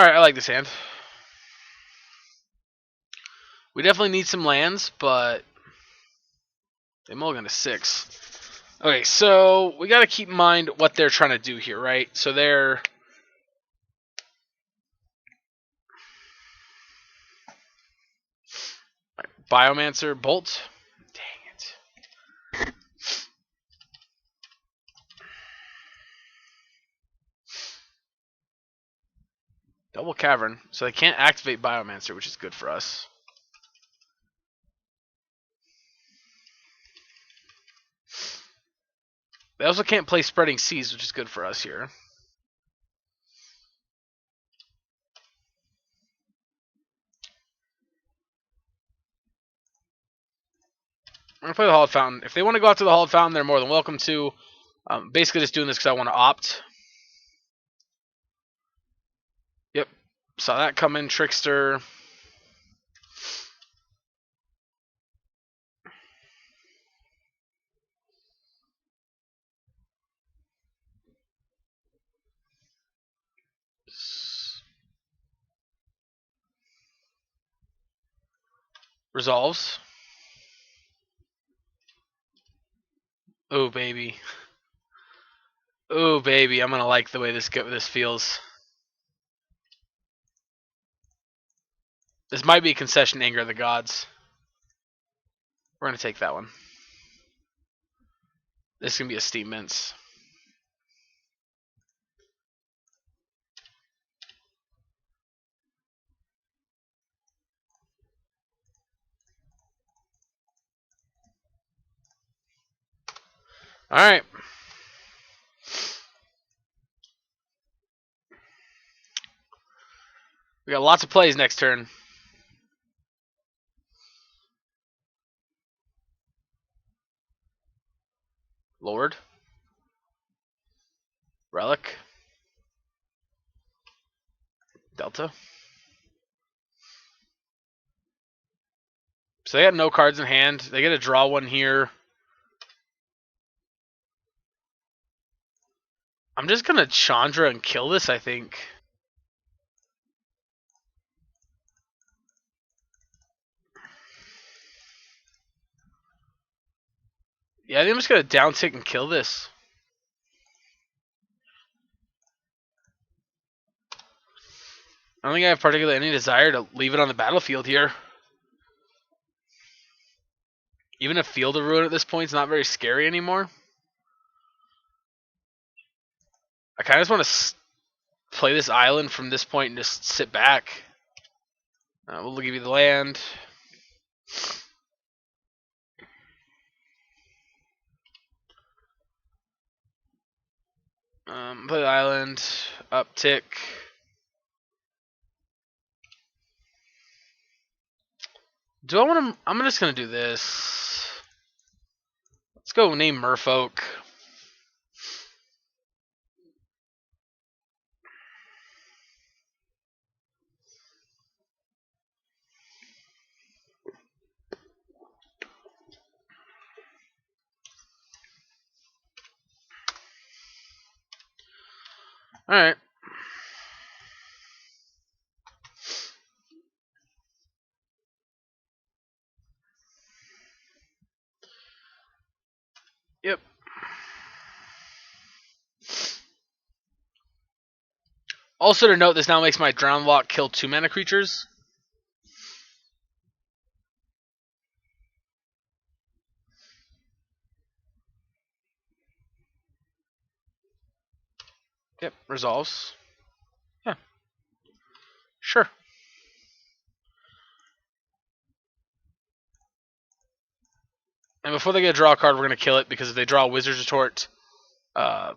Alright, I like this hand. We definitely need some lands, but they mulligan to 6. Okay, so we got to keep in mind what they're trying to do here, right? So they're... Biomancer, Bolt. Dang it. Double Cavern. So they can't activate Biomancer, which is good for us. They also can't play Spreading Seas, which is good for us here. I'm going to play the Hallowed Fountain. If they want to go out to the Hallowed Fountain, they're more than welcome to. Basically just doing this because I want to opt. Yep. Saw that coming. Trickster. Resolves. Oh, baby. Oh, baby. I'm going to like the way this feels. This might be Concession Anger of the Gods. We're going to take that one. This is going to be a Steam Mints. Alright. We got lots of plays next turn. Lord. Relic. Delta. So they got no cards in hand. They get to draw one here. I'm just going to Chandra and kill this, I think. Yeah, I think I'm just going to downtick and kill this. I don't think I have particularly any desire to leave it on the battlefield here. Even a Field of Ruin at this point is not very scary anymore. I kind of just want to play this island from this point and just sit back. We'll give you the land. Play the island. Uptick. Do I want to... I'm just going to do this. Let's go name Merfolk. Alright. Yep. Also to note, this now makes my Drown Lock kill 2 mana creatures. Yep, resolves. Yeah. Sure. And before they get to draw a card, we're going to kill it, because if they draw a Wizard's Retort... well,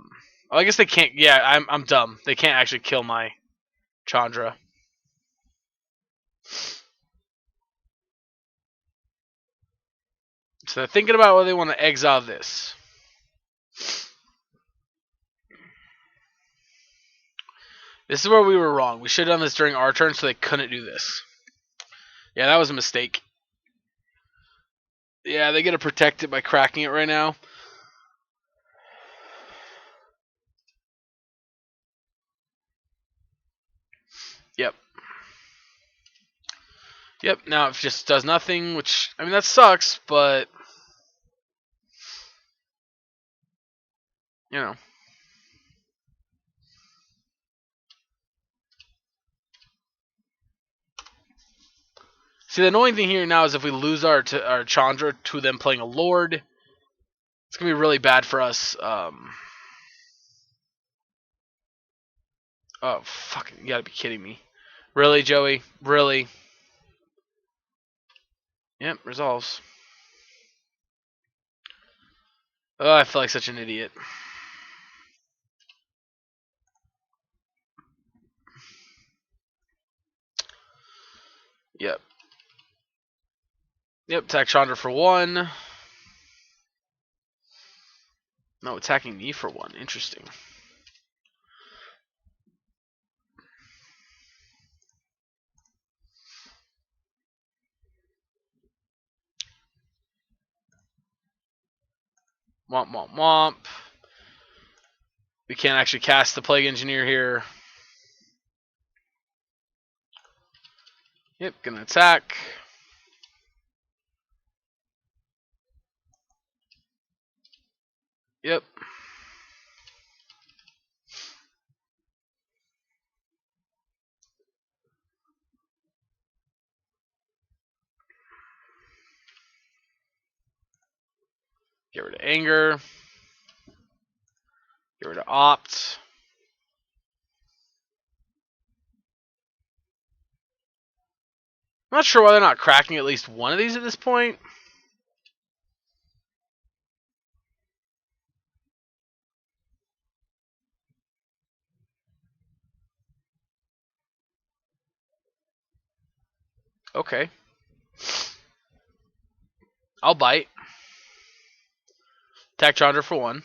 I guess they can't... Yeah, I'm dumb. They can't actually kill my Chandra. So they're thinking about whether they want to exile this. This is where we were wrong. We should have done this during our turn so they couldn't do this. Yeah, that was a mistake. Yeah, they get to protect it by cracking it right now. Yep, now it just does nothing, which, I mean, that sucks, but, you know. See, the annoying thing here now is if we lose our Chandra to them playing a Lord, it's going to be really bad for us. Oh, fucking, you gotta be kidding me. Really, Joey? Really? Yep, resolves. Oh, I feel like such an idiot. Yep. Yep, attack Chandra for 1. No, attacking me for 1. Interesting. Womp, womp, womp. We can't actually cast the Plague Engineer here. Yep, gonna attack. Yep. Get rid of Anger. Get rid of Opt. I'm not sure why they're not cracking at least one of these at this point. Okay. I'll bite. Attack Chandra for 1.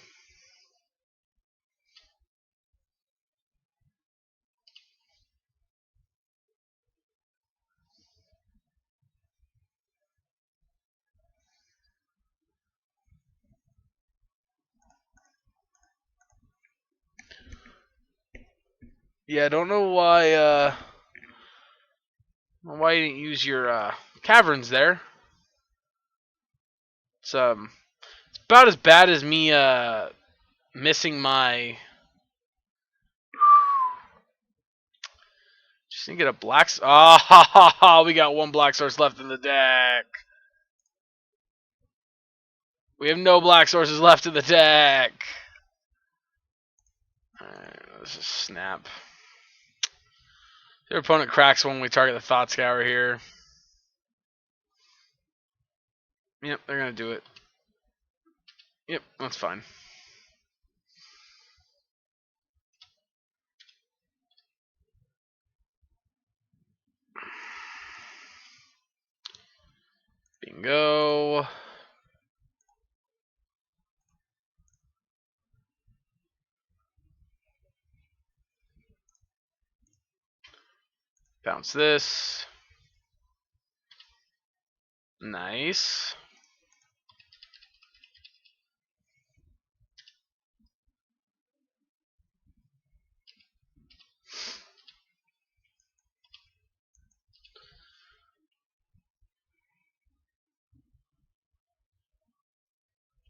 Yeah, I don't know why you didn't use your caverns there. It's about as bad as me missing my. Just need to get a black. Oh, we got 1 black source left in the deck. We have no black sources left in the deck. Alright, let's just snap. Your opponent cracks when we target the Thought Scour here. Yep, they're gonna do it. Yep, that's fine. Bingo. Bounce this. Nice.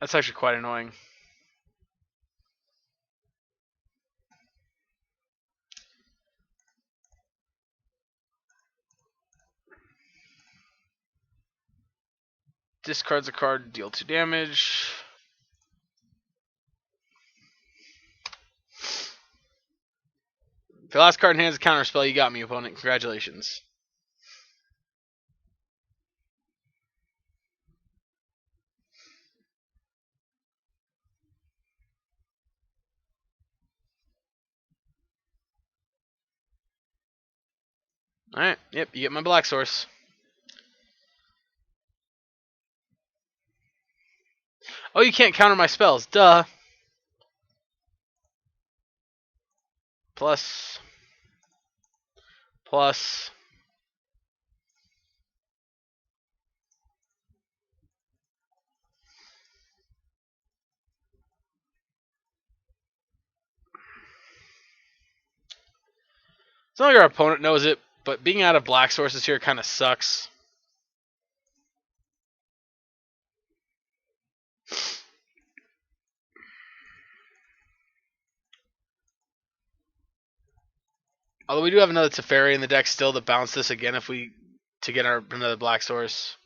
That's actually quite annoying. Discards a card, deal 2 damage. If the last card in hand is a counter spell, you got me, opponent. Congratulations. Alright, yep, you get my black source. Oh, you can't counter my spells. Duh. Plus. Plus. It's not like our opponent knows it, but being out of black sources here kind of sucks. Although we do have another Teferi in the deck still to bounce this again if we to get our another black source.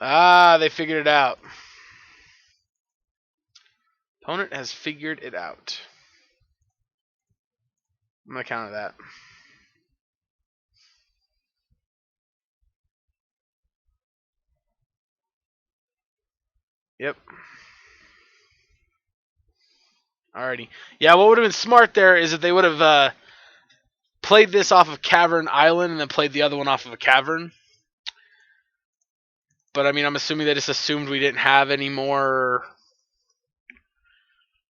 Ah, they figured it out. Opponent has figured it out. I'm gonna counter that. Yep. Alrighty. Yeah, what would have been smart there is if they would have played this off of Cavern Island and then played the other one off of a cavern. But I mean, I'm assuming they just assumed we didn't have any more.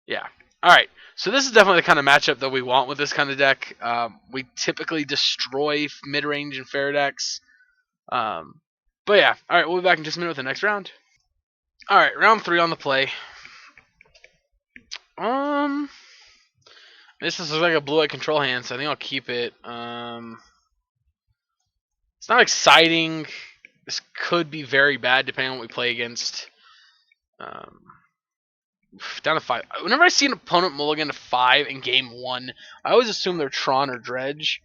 Yeah. All right. So this is definitely the kind of matchup that we want with this kind of deck. We typically destroy mid-range and fair decks. But yeah. All right. We'll be back in just a minute with the next round. All right. Round 3 on the play. This is like a blue-white control hand, so I think I'll keep it. It's not exciting. This could be very bad depending on what we play against. Down to 5. Whenever I see an opponent mulligan to 5 in game 1, I always assume they're Tron or Dredge.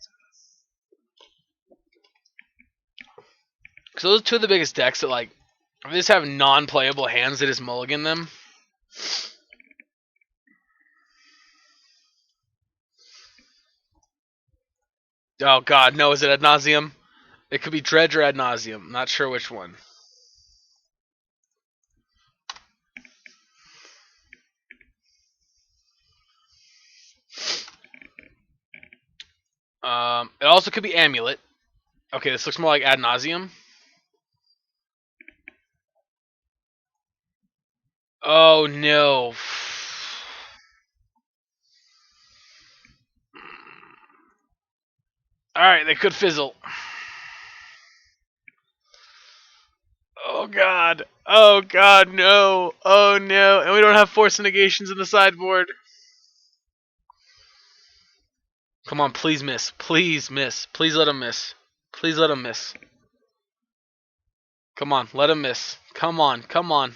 Because those are two of the biggest decks that, like, if they just have non-playable hands, they just mulligan them. Oh god, no, is it Ad Nauseam? It could be Dredge or Ad Nauseam. Not sure which one. It also could be Amulet. Okay, this looks more like Ad Nauseam. Oh no. Alright, they could fizzle. Oh god. Oh god, no. Oh no. And we don't have force negations in the sideboard. Come on, please miss. Please miss. Please let him miss. Please let him miss. Come on, let him miss. Come on, come on.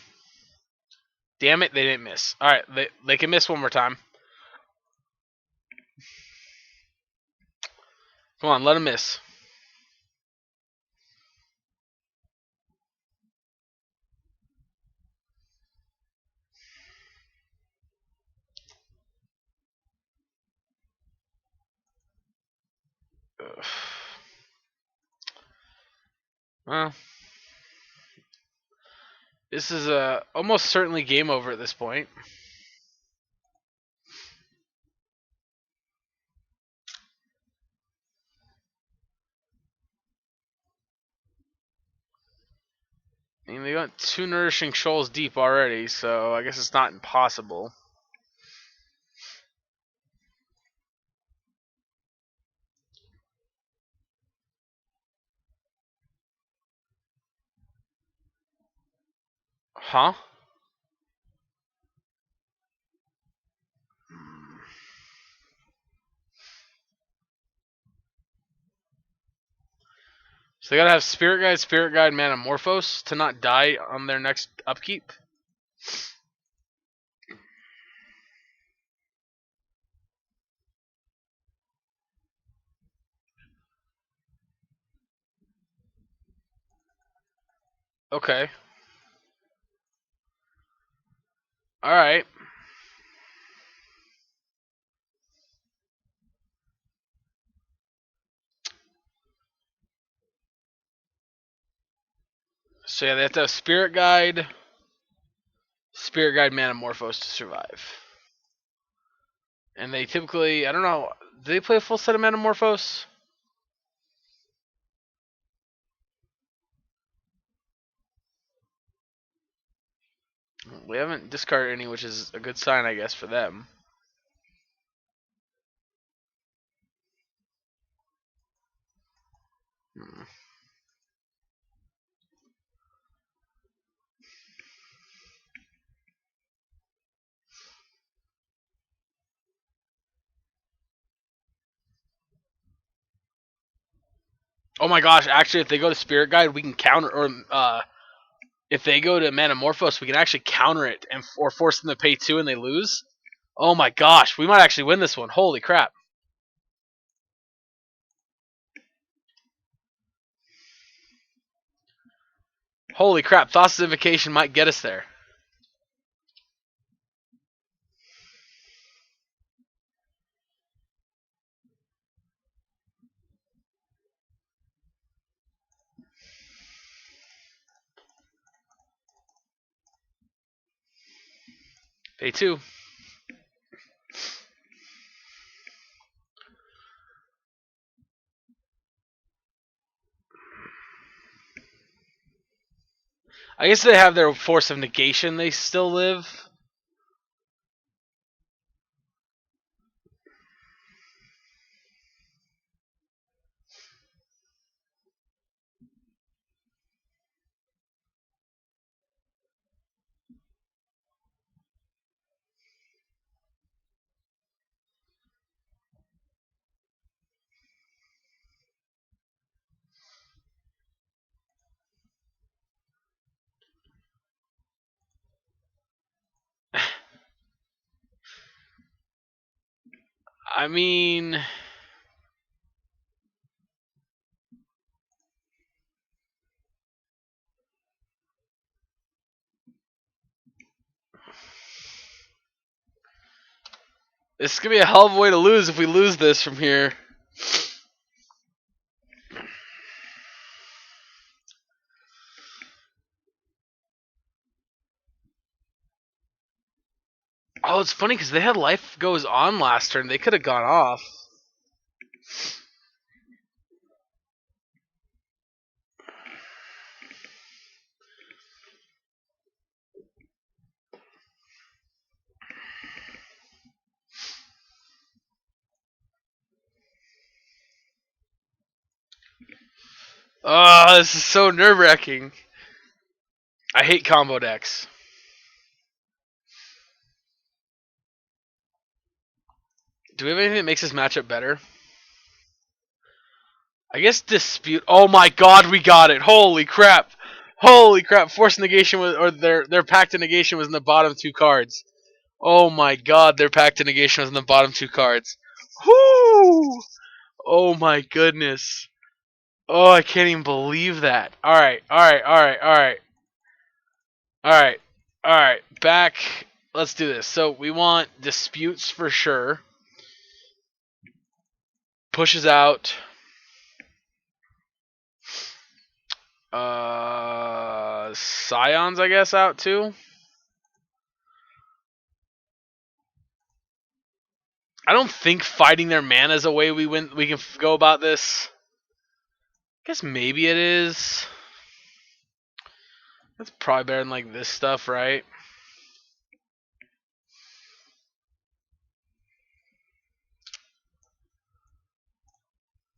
Damn it, they didn't miss. Alright, they can miss one more time. Come on, let him miss. Ugh. Well, this is almost certainly game over at this point. I mean, they got 2 Nourishing Shoals deep already, so I guess it's not impossible. Huh? So they gotta have Spirit Guide, Manamorphose to not die on their next upkeep. Okay. Alright. So yeah, they have to have Spirit Guide, Manamorphose to survive. And they typically, I don't know, do they play a full set of Manamorphose? We haven't discarded any, which is a good sign, I guess, for them. Hmm. Oh my gosh, actually, if they go to Spirit Guide, we can counter, or if they go to Manamorphose, we can actually counter it and or force them to pay 2 and they lose. Oh my gosh, we might actually win this one. Holy crap. Holy crap, Thassa's Invocation might get us there. Day 2. I guess they have their Force of Negation they still live. I mean, this is going to be a hell of a way to lose if we lose this from here. Oh, it's funny because they had Life Goes On last turn. They could have gone off. Oh, this is so nerve-wracking. I hate combo decks. Do we have anything that makes this matchup better? I guess Dispute. Oh my god, we got it. Holy crap. Holy crap. Force Negation was, or their Pact of Negation was in the bottom 2 cards. Oh my god, their Pact of Negation was in the bottom 2 cards. Whoo! Oh my goodness. Oh, I can't even believe that. Alright, alright, alright, alright. Alright, alright. Back. Let's do this. So we want Disputes for sure. Pushes out. Scions, I guess, out too. I don't think fighting their mana is a way we can go about this. I guess maybe it is. That's probably better than like this stuff, right?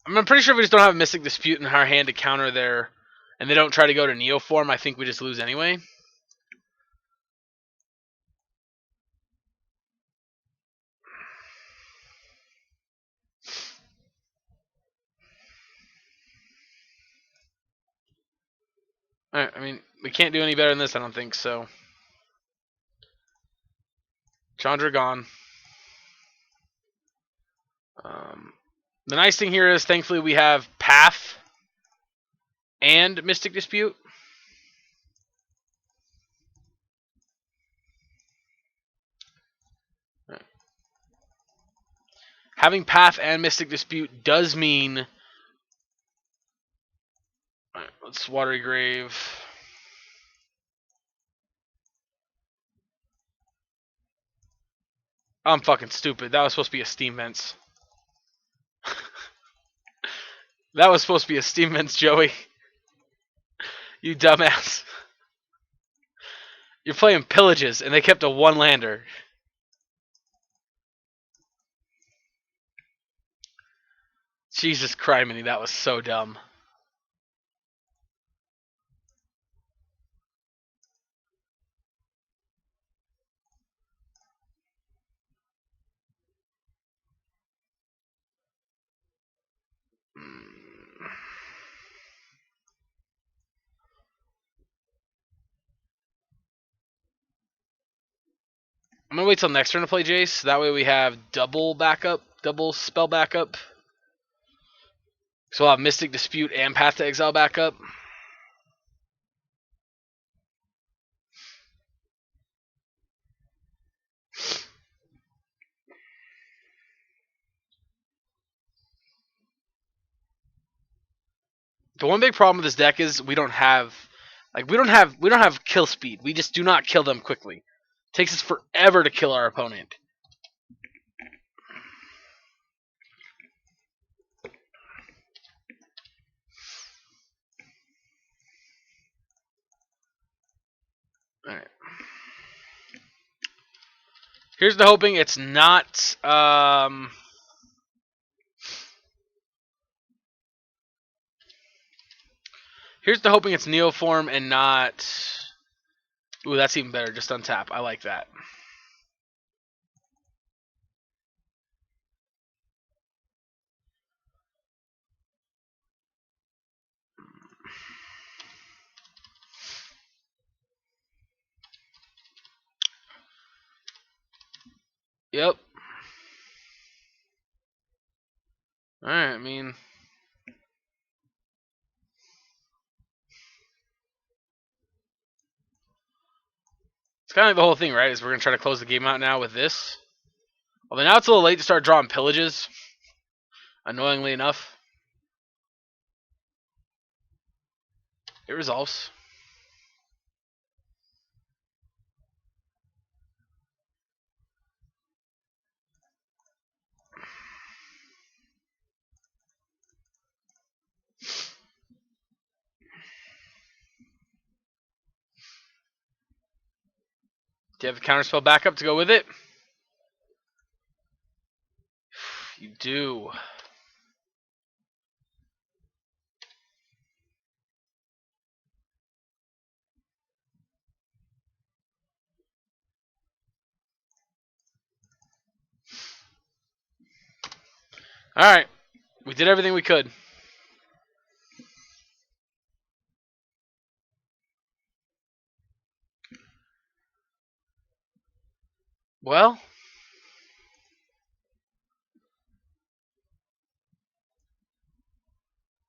I'm pretty sure if we just don't have a Mystic Dispute in our hand to counter their, and they don't try to go to Neoform, I think we just lose anyway. I mean, we can't do any better than this, I don't think, so. Chandra gone. The nice thing here is, thankfully, we have Path and Mystic Dispute. Having Path and Mystic Dispute does mean... Alright, let's Watery Grave. I'm fucking stupid. That was supposed to be a Steam Vents. That was supposed to be a Steam Vents, Joey. You dumbass. You're playing Pillages, and they kept a one-lander. Jesus criminy, that was so dumb. I'm gonna wait till next turn to play Jace. That way we have double backup, double spell backup. So we'll have Mystic Dispute and Path to Exile backup. The one big problem with this deck is we don't have kill speed. We just do not kill them quickly. It takes us forever to kill our opponent. Alright. Here's the hoping it's not here's the hoping it's Neoform and not... Ooh, that's even better. Just untap. I like that. Yep. Alright, I mean... It's kind of like the whole thing, right? Is we're going to try to close the game out now with this. Although now it's a little late to start drawing pillages. Annoyingly enough. It resolves. Do you have a counterspell backup to go with it? You do. Alright. We did everything we could. Well...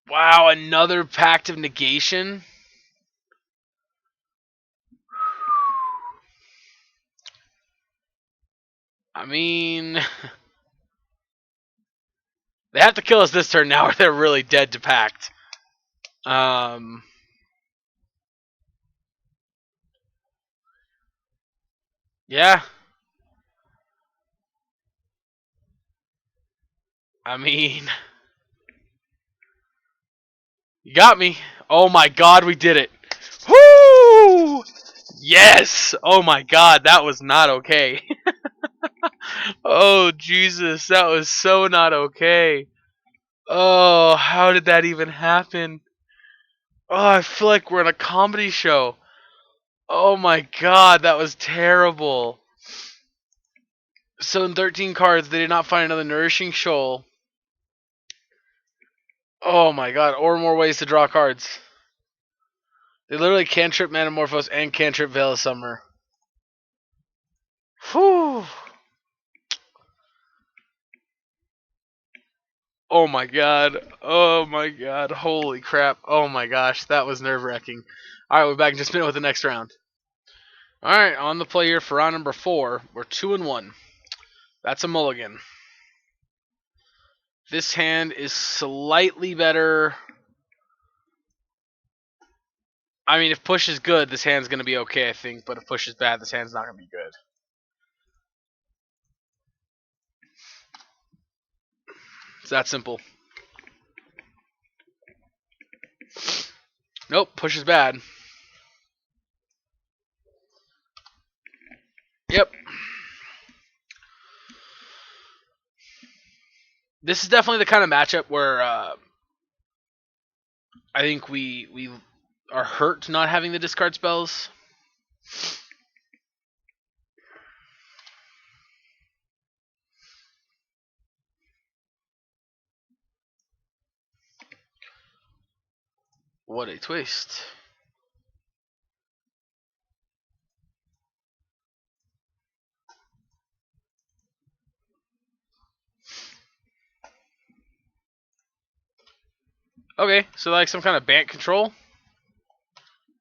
Wow, another Pact of Negation? I mean... They have to kill us this turn now or they're really dead to Pact. Yeah. I mean... You got me. Oh my god, we did it. Woo! Yes! Oh my god, that was not okay. Oh Jesus, that was so not okay. Oh, how did that even happen? Oh, I feel like we're in a comedy show. Oh my god, that was terrible. So in 13 cards, they did not find another Nourishing Shoal. Oh my god, or more ways to draw cards. They literally cantrip Manamorphose and cantrip Veil of Summer. Whew. Oh my god. Oh my god. Holy crap. Oh my gosh. That was nerve-wracking. Alright, we're back in just a minute with the next round. Alright, on the play here for round number 4. We're 2-1. That's a mulligan. This hand is slightly better. I mean, if push is good, this hand's going to be okay, I think. But if push is bad, this hand's not going to be good. It's that simple. Nope, push is bad. Yep. This is definitely the kind of matchup where I think we are hurt not having the discard spells. What a twist. Okay, so like some kind of Bant control.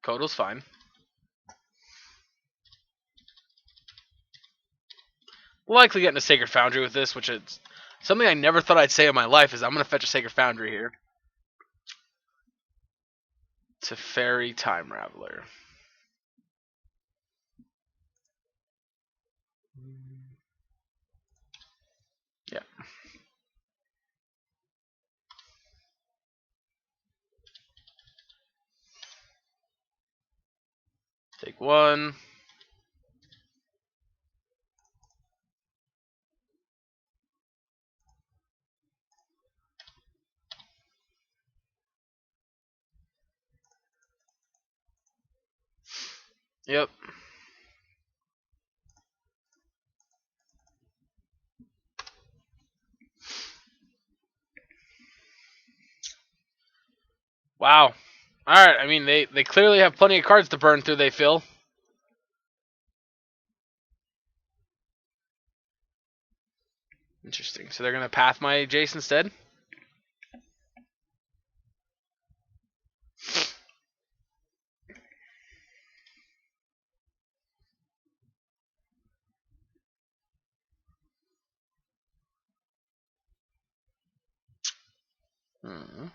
Kodo's fine. Likely getting a Sacred Foundry with this, which is something I never thought I'd say in my life, is I'm going to fetch a Sacred Foundry here. Teferi Time Raveler. Yeah. Take one. Yep. Wow. Alright, I mean, they clearly have plenty of cards to burn through, they feel. Interesting. So they're going to path my Jace instead? Hmm.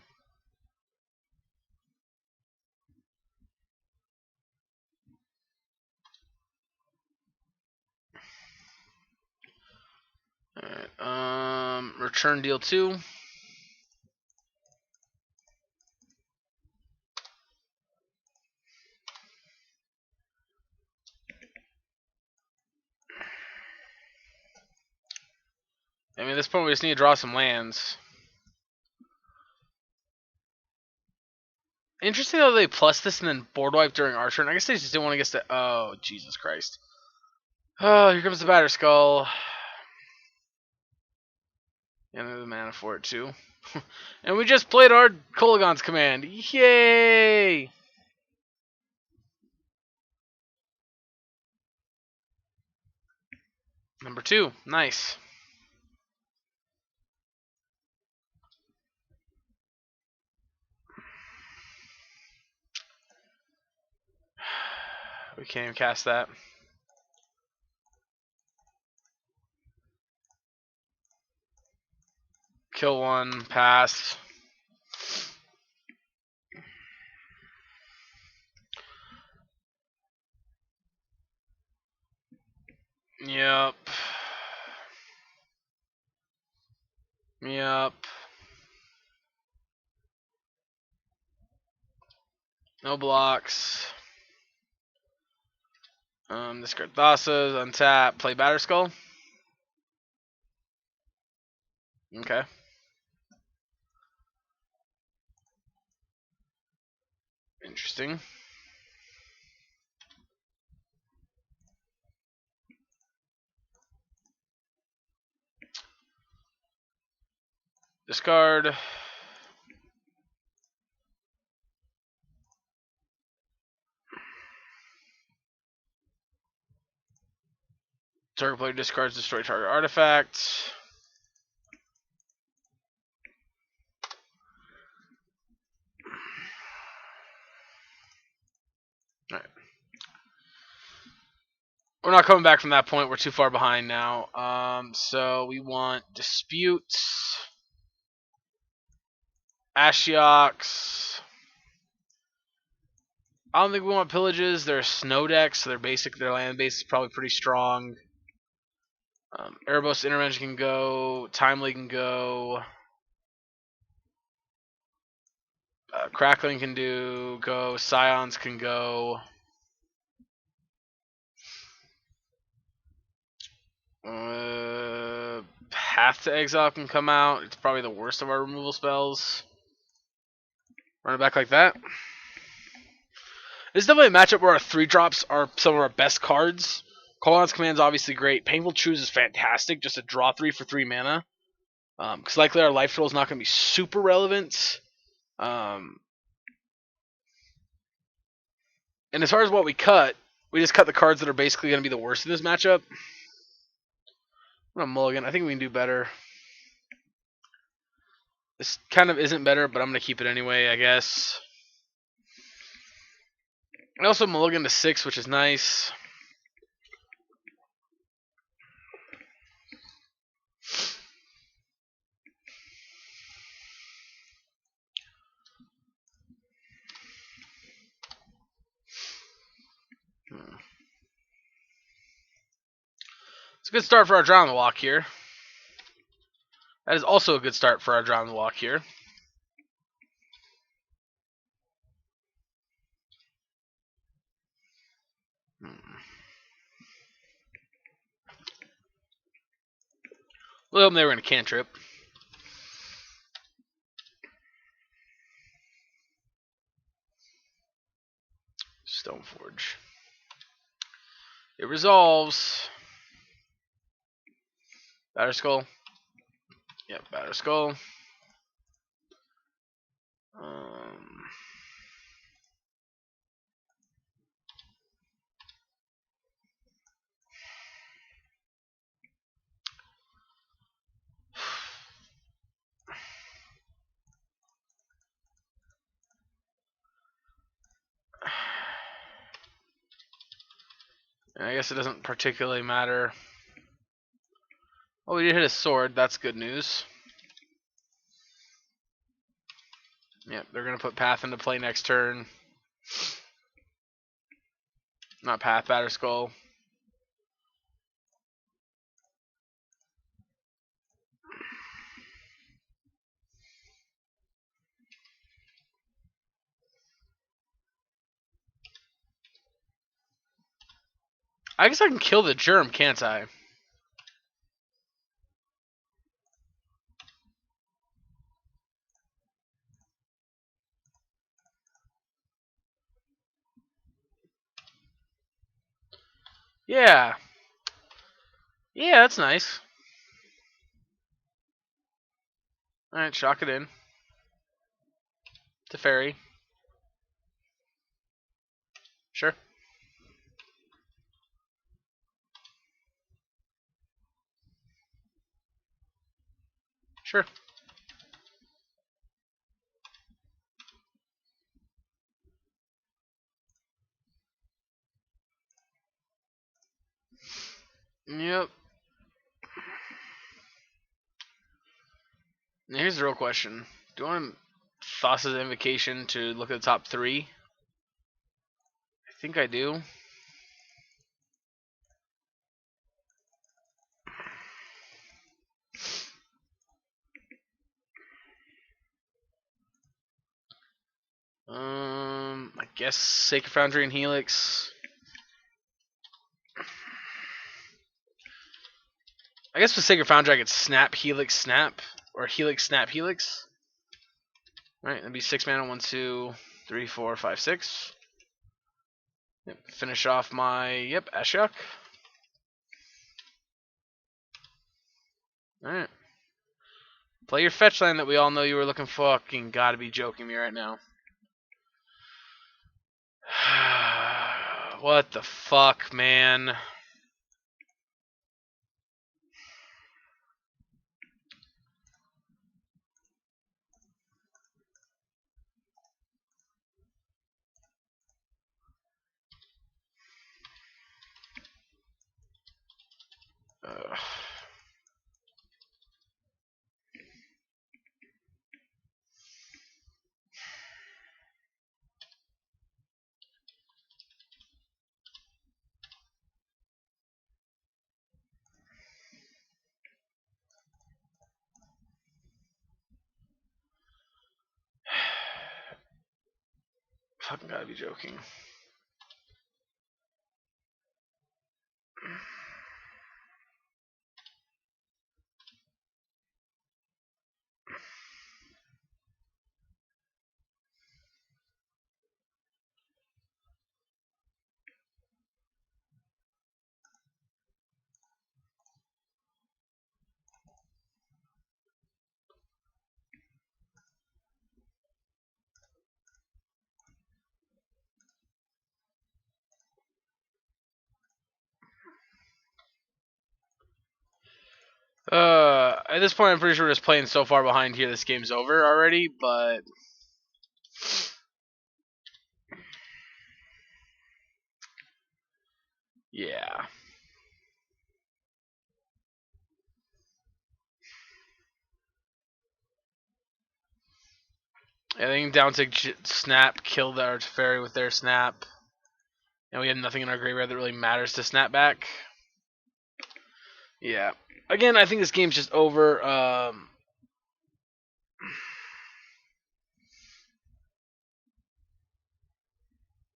Alright, return deal 2. I mean, at this point we just need to draw some lands. Interesting though they plus this and then board wipe during our turn. I guess they just didn't want to get to. Oh, Jesus Christ. Oh, here comes the Batter Skull. And there's the mana for it too. And we just played our Kolagon's command. Yay! Number 2. Nice. We can't even cast that. Kill one, pass. Yep. Yep. No blocks. Discard Thassa's, untap, play Batter Skull. Okay. Interesting. Discard. Target player discards destroy target artifact. Alright. We're not coming back from that point. We're too far behind now. So we want Disputes. Ashioks. I don't think we want Pillages. They're snow decks, so their land base is probably pretty strong. Erebos Intervention can go. Timely can go. Crackling can go. Scions can go. Path to Exile can come out. It's probably the worst of our removal spells. Run it back like that. This is definitely a matchup where our 3-drops are some of our best cards. Kolon's Command's obviously great. Painful Choose is fantastic, just a draw 3 for 3 mana. Because likely our life total is not going to be super relevant. And as far as what we cut, we just cut the cards that are basically going to be the worst in this matchup. I'm going to mulligan. I think we can do better. This kind of isn't better, but I'm going to keep it anyway, I guess. I also mulligan to 6, which is nice. It's a good start for our draw on the walk here. That is also a good start for our draw on the walk here. Well, they were in a cantrip. Stoneforge. It resolves. Batter Skull. Yep, Batter Skull. I guess it doesn't particularly matter. Oh, we did hit a sword. That's good news. Yep, they're going to put Path into play next turn. Not Path, Batter Skull. I guess I can kill the germ, can't I? Yeah. Yeah, that's nice. Alright, shock it in. To fairy. Sure. Sure. Yep. Now here's the real question. Do I want Thassa's Invocation to look at the top 3? I think I do. I guess Sacred Foundry and Helix. I guess with Sacred Foundry I could snap Helix snap. Or Helix snap Helix. Alright, that'd be 6 mana, 1, 2, 3, 4, 5, 6. Yep, finish off my Ashiok. Alright. Play your fetch land that we all know you were looking for. Fucking gotta be joking me right now. What the fuck, man? Fucking gotta be joking. At this point, I'm pretty sure we're just playing so far behind here. This game's over already, but yeah. I think down to snap killed our fairy with their snap, and we had nothing in our graveyard that really matters to snap back. Yeah. Again, I think this game's just over.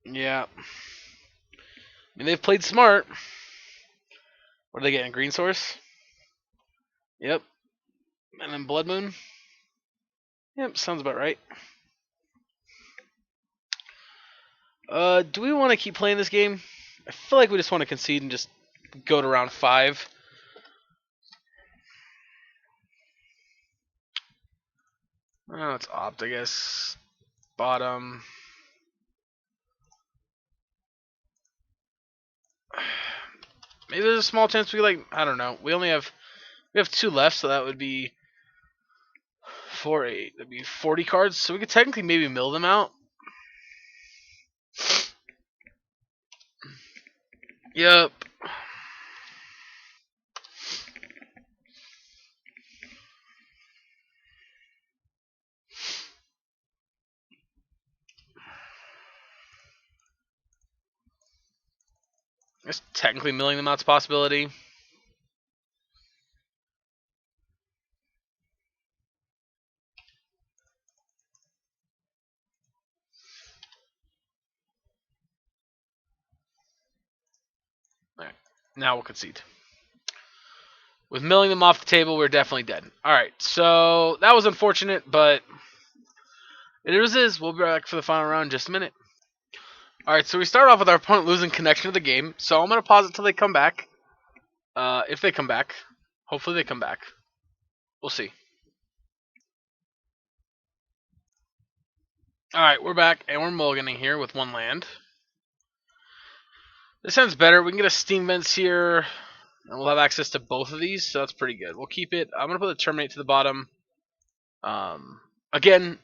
Yeah. I mean, they've played smart. What are they getting? Green source? Yep. And then Blood Moon? Yep, sounds about right. Do we want to keep playing this game? I feel like we just want to concede and just go to round 5. Oh, it's opt, I guess. Bottom. Maybe there's a small chance we I don't know. We have 2 left, so that would be 4, 8. That'd be 40 cards, so we could technically maybe mill them out. Yep. I guess technically milling them out's a possibility. Alright. Now we'll concede. With milling them off the table, we're definitely dead. Alright, so that was unfortunate, but it is. We'll be back for the final round in just a minute. Alright, so we start off with our opponent losing connection to the game, so I'm going to pause it till they come back. If they come back. Hopefully they come back. We'll see. Alright, we're back, and we're mulliganing here with 1 land. This sounds better. We can get a Steam Vents here, and we'll have access to both of these, so that's pretty good. We'll keep it. I'm going to put the Terminate to the bottom. Again,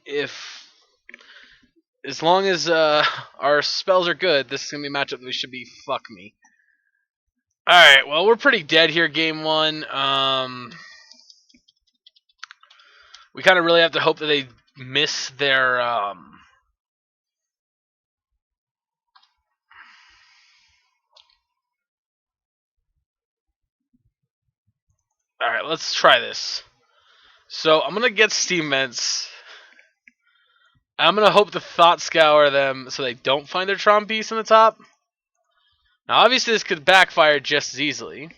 as long as our spells are good, this is going to be a matchup that should be fuck me. Alright, well, we're pretty dead here, game 1. We kind of really have to hope that they miss their... Alright, let's try this. So, I'm going to get Steam Vents. I'm going to hope to Thought Scour them so they don't find their Tron piece on the top. Now, obviously, this could backfire just as easily.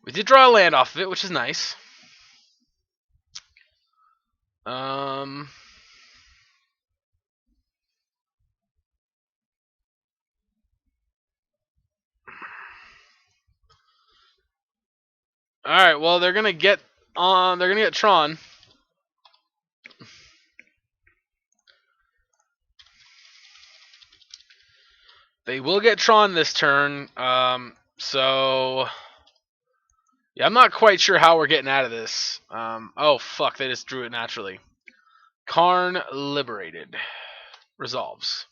We did draw a land off of it, which is nice. Alright, well, they're gonna get Tron. They will get Tron this turn. So yeah, I'm not quite sure how we're getting out of this. Oh fuck, they just drew it naturally. Karn liberated. Resolves.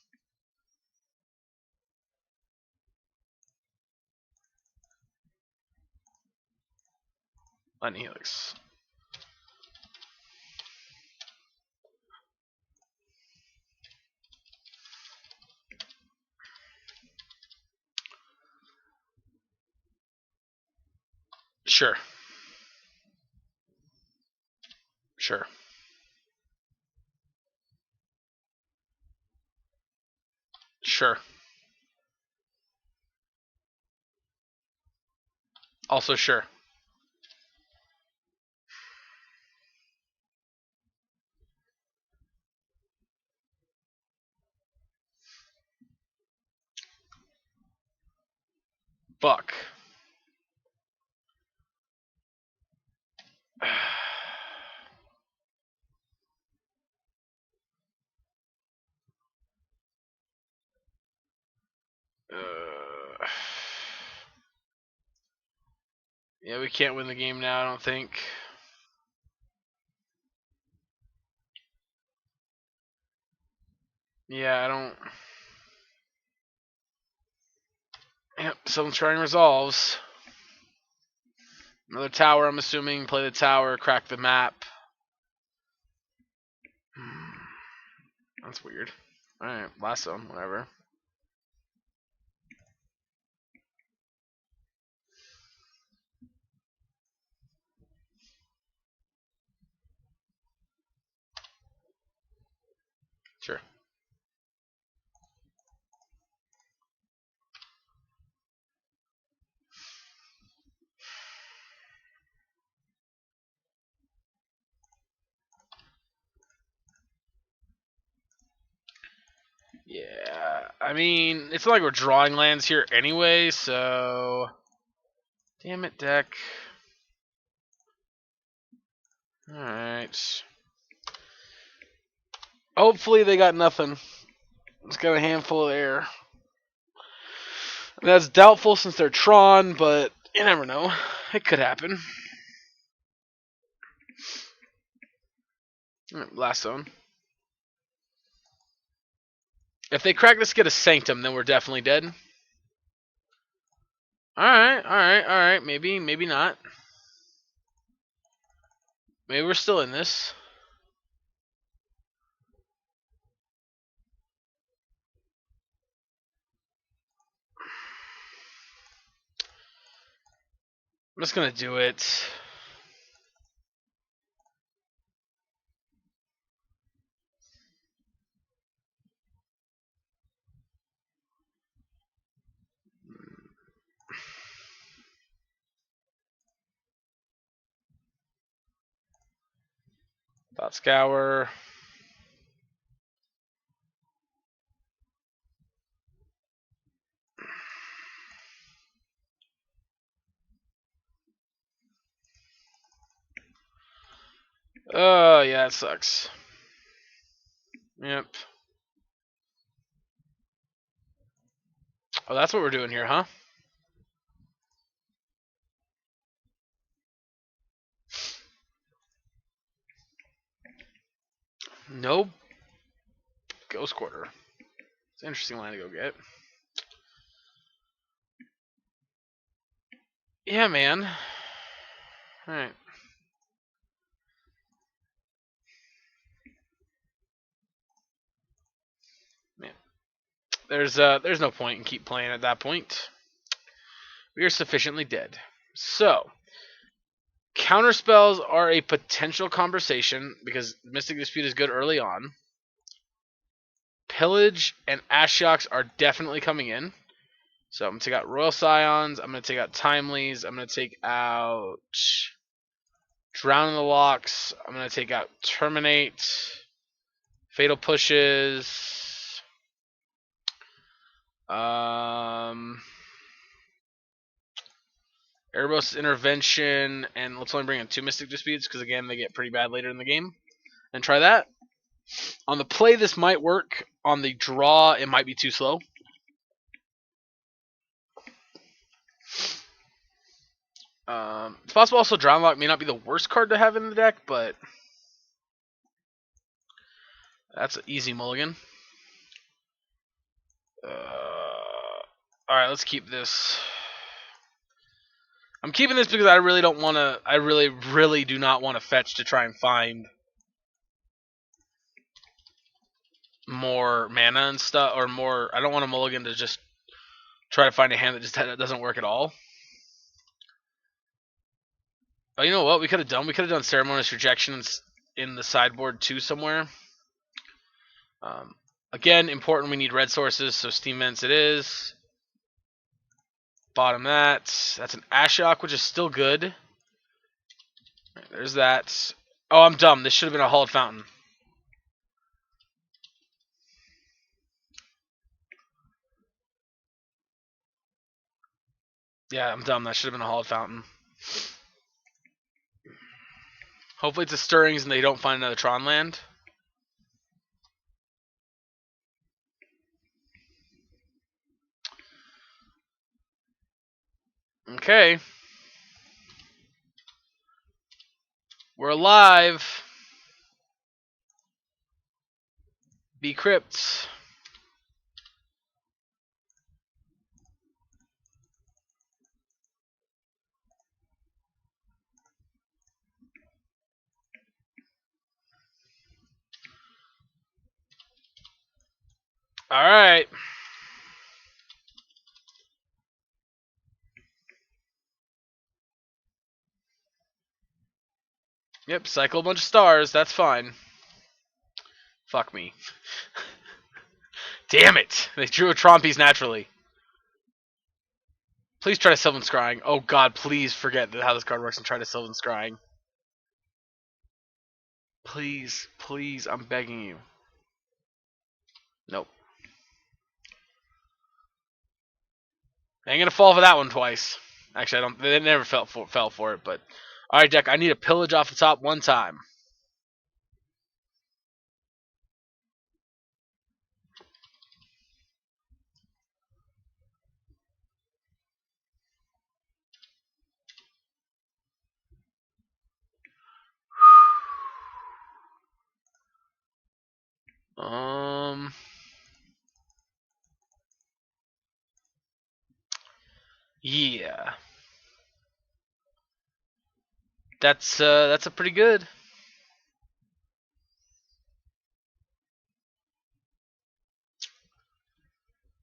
Lightning Helix. Sure. Sure. Sure. Also sure. Fuck. Yeah, we can't win the game now, I don't think. Yeah, I don't... Yep, someone's trying resolves. Another tower, I'm assuming. Play the tower, crack the map. That's weird. Alright, last one, whatever. Sure. Yeah, I mean, it's not like we're drawing lands here anyway, so... Damn it, deck. Alright. Hopefully they got nothing. It's got a handful of air. That's doubtful since they're Tron, but you never know. It could happen. Last zone. If they crack this, get a Sanctum, then we're definitely dead. Alright. Maybe, maybe not. Maybe we're still in this. I'm just gonna do it. Thought Scour. Oh, yeah, it sucks. Yep. Oh, that's what we're doing here, huh? Nope. Ghost Quarter. It's an interesting line to go get. Yeah, man. Alright. Man. There's no point in keep playing at that point. We are sufficiently dead. So, counter spells are a potential conversation because Mystic Dispute is good early on. Pillage and Ashioks are definitely coming in. So I'm going to take out Royal Scions. I'm going to take out Timelies. I'm going to take out Drown in the Locks. I'm going to take out Terminate. Fatal Pushes. Erebos Intervention. And let's only bring in 2 Mystic Disputes because, again, they get pretty bad later in the game. And try that. On the play, this might work. On the draw, it might be too slow. It's possible also Drown Lock may not be the worst card to have in the deck, but that's an easy mulligan. Alright, let's keep this. I'm keeping this because I really don't want to. I really do not want to fetch to try and find more mana and stuff, or more. I don't want a mulligan to just try to find a hand that just doesn't work at all. Oh, you know what? We could have done. We could have done Ceremonious Rejection in the sideboard too somewhere. Again, important. We need red sources, so Steam Vents it is. Bottom that. That's an Ashiok, which is still good. Right, there's that. Oh, I'm dumb. This should have been a Hulled Fountain. Yeah, I'm dumb. That should have been a Hulled Fountain. Hopefully it's a Stirrings and they don't find another Tron land. Okay. We're alive. Be crypts. Alright. Yep, cycle a bunch of stars. That's fine. Fuck me. Damn it! They drew a Tron piece naturally. Please try to Sylvan Scrying. Oh god, please forget how this card works and try to Sylvan Scrying. Please, please, I'm begging you. Nope. I ain't gonna fall for that one twice. Actually, I don't. They never fell for it. But all right, deck. I need a pillage off the top one time. Yeah. That's a pretty good.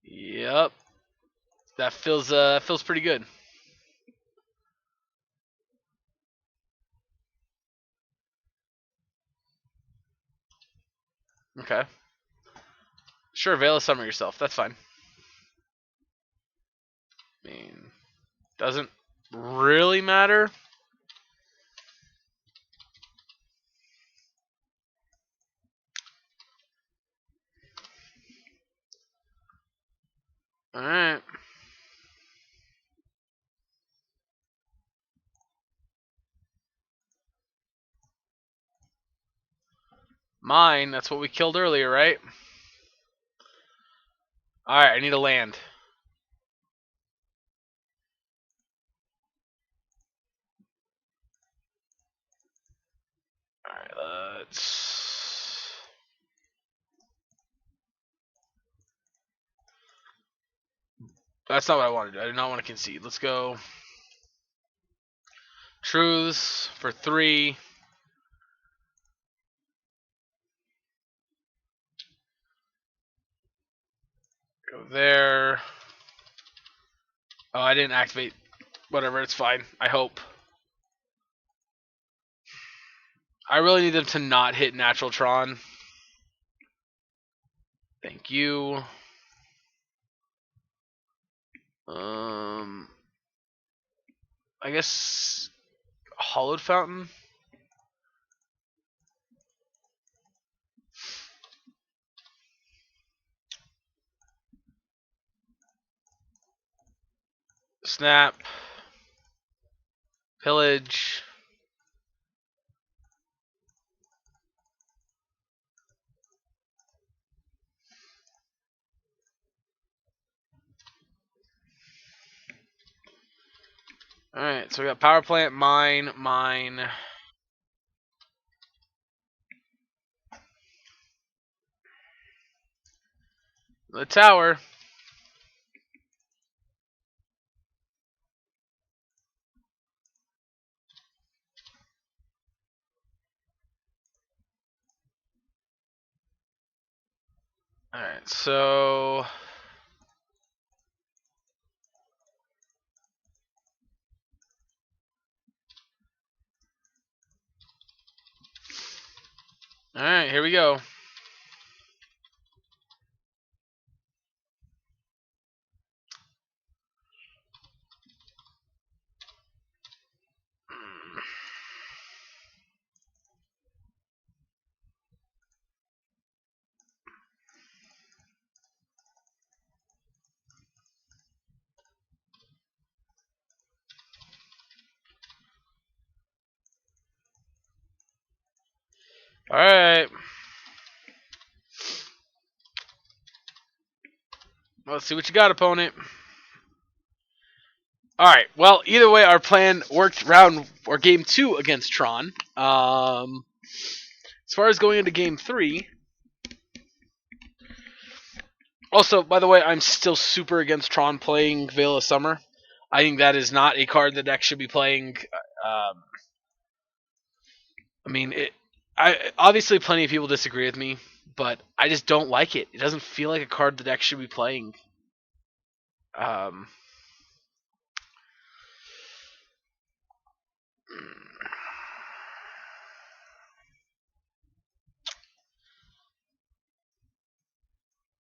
Yep. That feels pretty good. Okay. Sure, Veil of Summer yourself. That's fine. I mean, doesn't really matter. All right. Mine. That's what we killed earlier, right? All right. I need a land. All right. Let's. That's not what I wanted. I did not want to concede. Let's go. Truths for 3. Go there. Oh, I didn't activate. Whatever, it's fine. I hope. I really need them to not hit natural Tron. Thank you. I guess Hollowed Fountain. Snap. Pillage. Alright, so we got Power Plant, mine. The tower. Alright, so alright, here we go. Alright. Let's see what you got, opponent. Alright, well, either way, our plan worked round or game 2 against Tron. As far as going into game 3. Also, by the way, I'm still super against Tron playing Veil of Summer. I think that is not a card the deck should be playing. I mean, obviously plenty of people disagree with me, but I just don't like it. It doesn't feel like a card the deck should be playing. Um,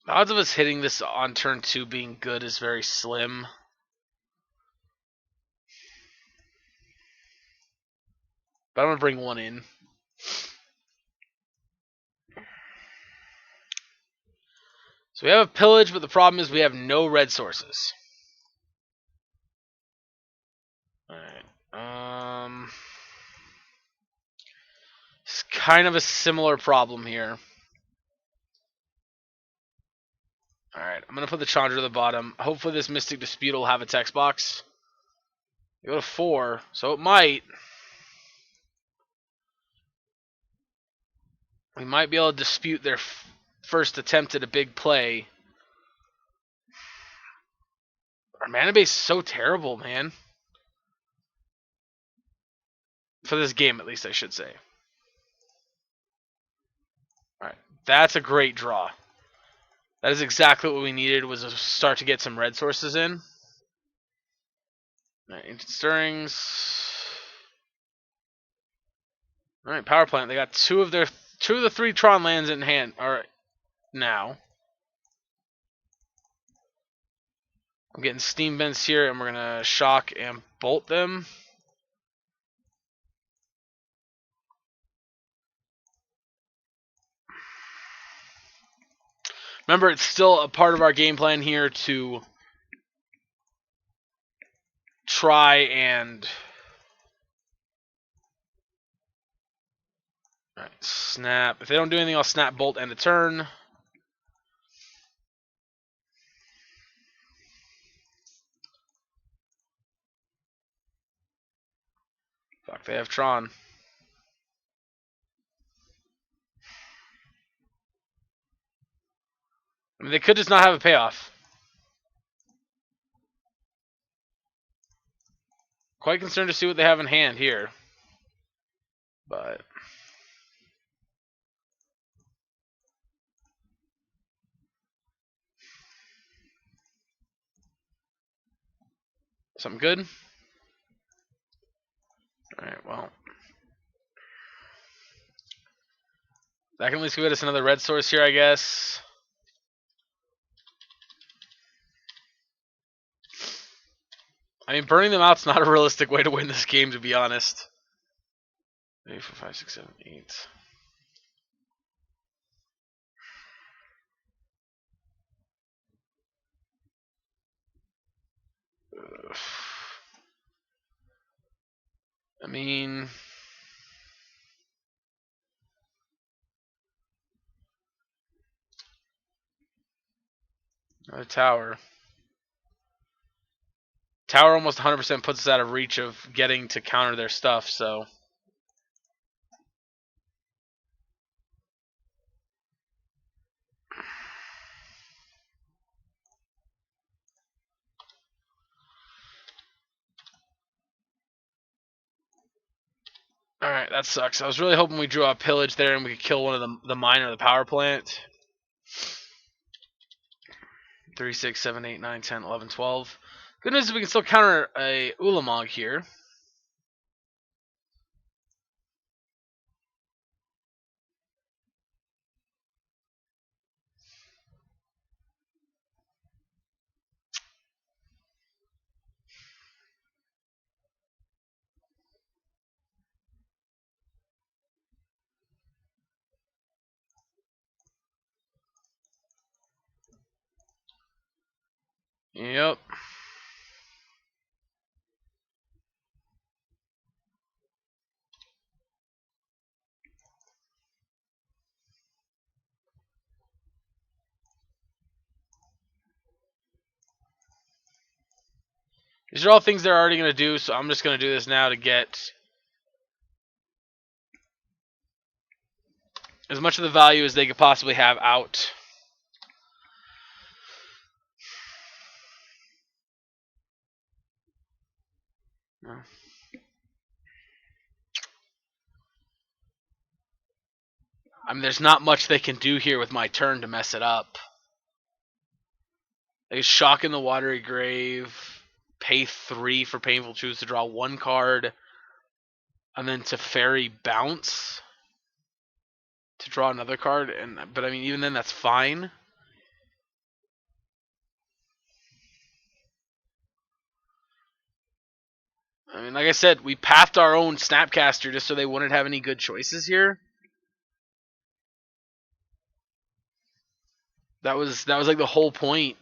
the odds of us hitting this on turn 2 being good is very slim. But I'm going to bring one in. So we have a pillage, but the problem is we have no red sources. Alright. It's kind of a similar problem here. Alright, I'm going to put the Chandra at the bottom. Hopefully this Mystic Dispute will have a text box. We go to 4, so it might. We might be able to dispute their first attempt at a big play. Our mana base is so terrible, man. For this game, at least, I should say. Alright, that's a great draw. That is exactly what we needed, was to start to get some red sources in. Alright, Ancient Stirrings. Alright, Power Plant. They got two of the 3 Tron lands in hand now. I'm getting Steam Vents here, and we're going to shock and bolt them. Remember, it's still a part of our game plan here to try and... Alright, snap. If they don't do anything, I'll snap, bolt, end a turn. Fuck, they have Tron. I mean, they could just not have a payoff. Quite concerned to see what they have in hand here. But... something good? Alright, well. That can at least give us another red source here, I guess. I mean, burning them out's not a realistic way to win this game, to be honest. 3, 4, 5, 6, 7, 8. I mean... another tower. Tower almost 100% puts us out of reach of getting to counter their stuff, so... Alright, that sucks. I was really hoping we drew a pillage there and we could kill one of the mine or the power plant. 3, 6, 7, 8, 9, 10, 11, 12. Good news is we can still counter a Ulamog here. Yep. These are all things they're already going to do, so I'm just going to do this now to get as much of the value as they could possibly have out. No. I mean, there's not much they can do here with my turn to mess it up. They shock in the Watery Grave, pay 3 for Painful Truths to draw 1 card, and then to Fairy Bounce to draw another card. But I mean, even then, that's fine. I mean, like I said, we pathed our own Snapcaster just so they wouldn't have any good choices here. That was like the whole point.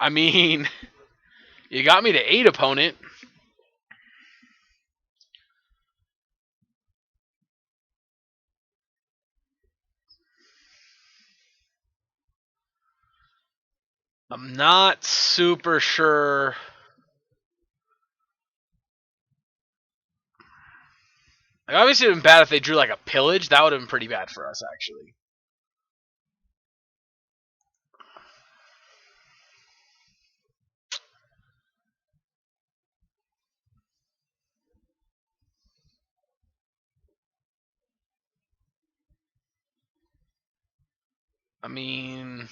I mean, you got me to 8, opponent. I'm not super sure. Like, obviously, it would have been bad if they drew like a Pillage. That would have been pretty bad for us, actually. I mean,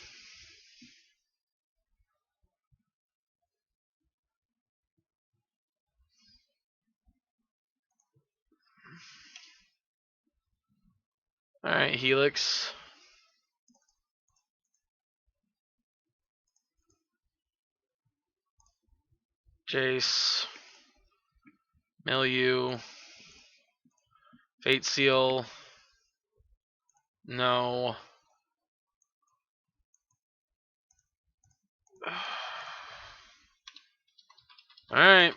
all right, Helix. Jace. Milieu. Fate Seal. No. Alright.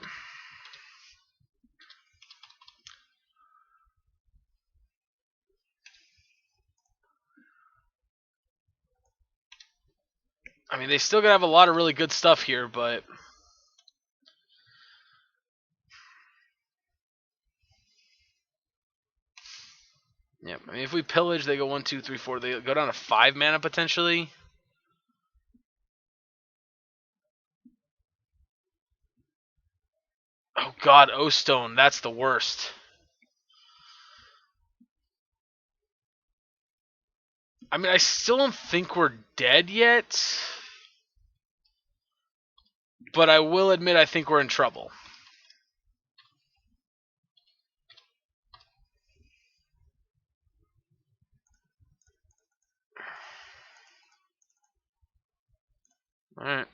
I mean, they still gonna have a lot of really good stuff here, but yeah, I mean, if we pillage, they go 1, 2, 3, 4. They go down to 5 mana potentially. Oh God, O-Stone, that's the worst. I mean, I still don't think we're dead yet, but I will admit I think we're in trouble. All right.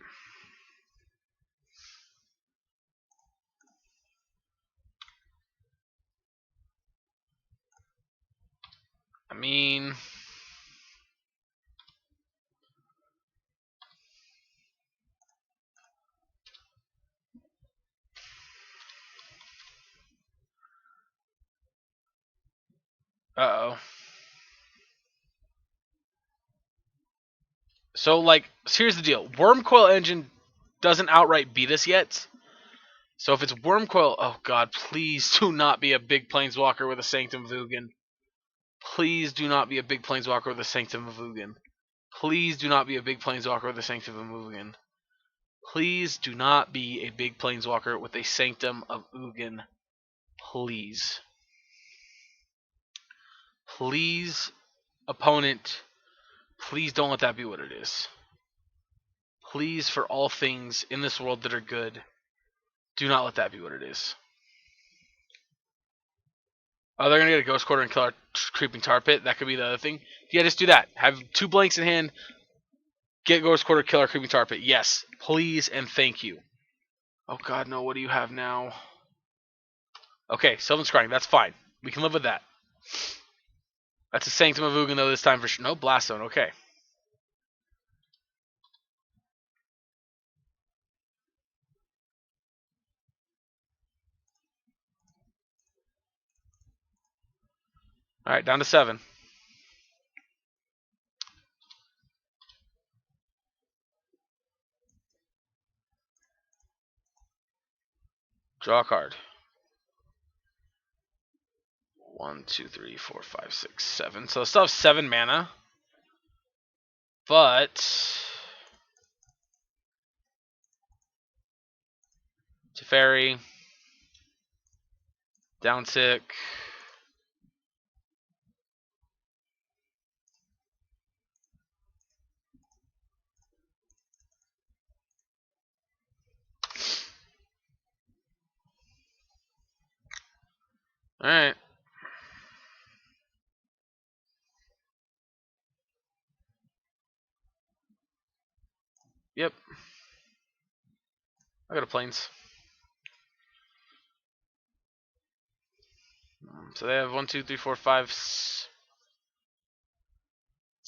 I mean, uh-oh. So, like, here's the deal. Wormcoil Engine doesn't outright beat us yet. So if it's Wormcoil, oh God, please do not be a big Planeswalker with a Sanctum of Ugin. Please do not be a big Planeswalker with a Sanctum of Ugin. Please do not be a big Planeswalker with a Sanctum of Ugin. Please do not be a big Planeswalker with a Sanctum of Ugin. Please. Please, opponent, please don't let that be what it is. Please, for all things in this world that are good, do not let that be what it is. Oh, they're going to get a Ghost Quarter and kill our Creeping Tar Pit. That could be the other thing. Yeah, just do that. Have 2 blanks in hand. Get Ghost Quarter, kill our Creeping Tar Pit. Yes. Please and thank you. Oh God, no. What do you have now? Okay, Sylvan Scrying. That's fine. We can live with that. That's a Sanctum of Ugin, though, this time for sure. No, Blast Zone. Okay. Alright, down to 7. Draw a card. 1, 2, 3, 4, 5, 6, 7. So I still have 7 mana. But Teferi, down tick. Alright. Yep. I got a planes. So they have 1, 2, 3, 4, 5. So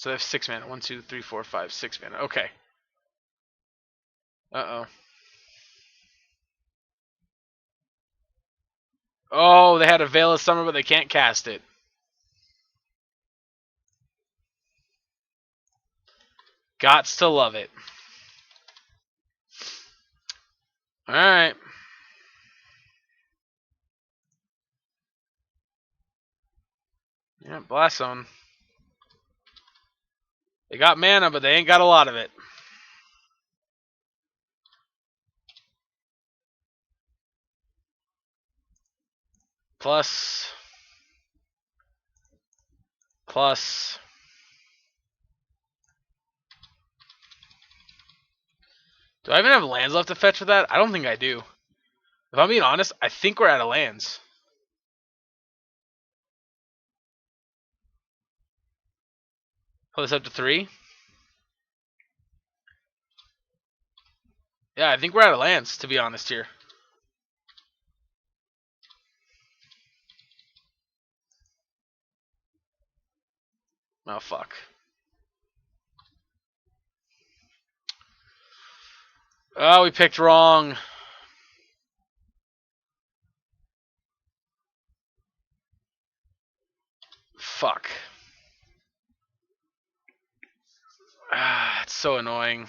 they have 6 mana. 1, 2, 3, 4, 5, 6 mana. Okay. Uh-oh. Oh, they had a Veil of Summer, but they can't cast it. Gots to love it. Alright. Yeah, Blast Zone. They got mana, but they ain't got a lot of it. Plus. Do I even have lands left to fetch for that? I don't think I do. If I'm being honest, I think we're out of lands. Pull this up to 3. Yeah, I think we're out of lands, to be honest here. Oh, fuck. Oh, we picked wrong. Fuck. Ah, it's so annoying.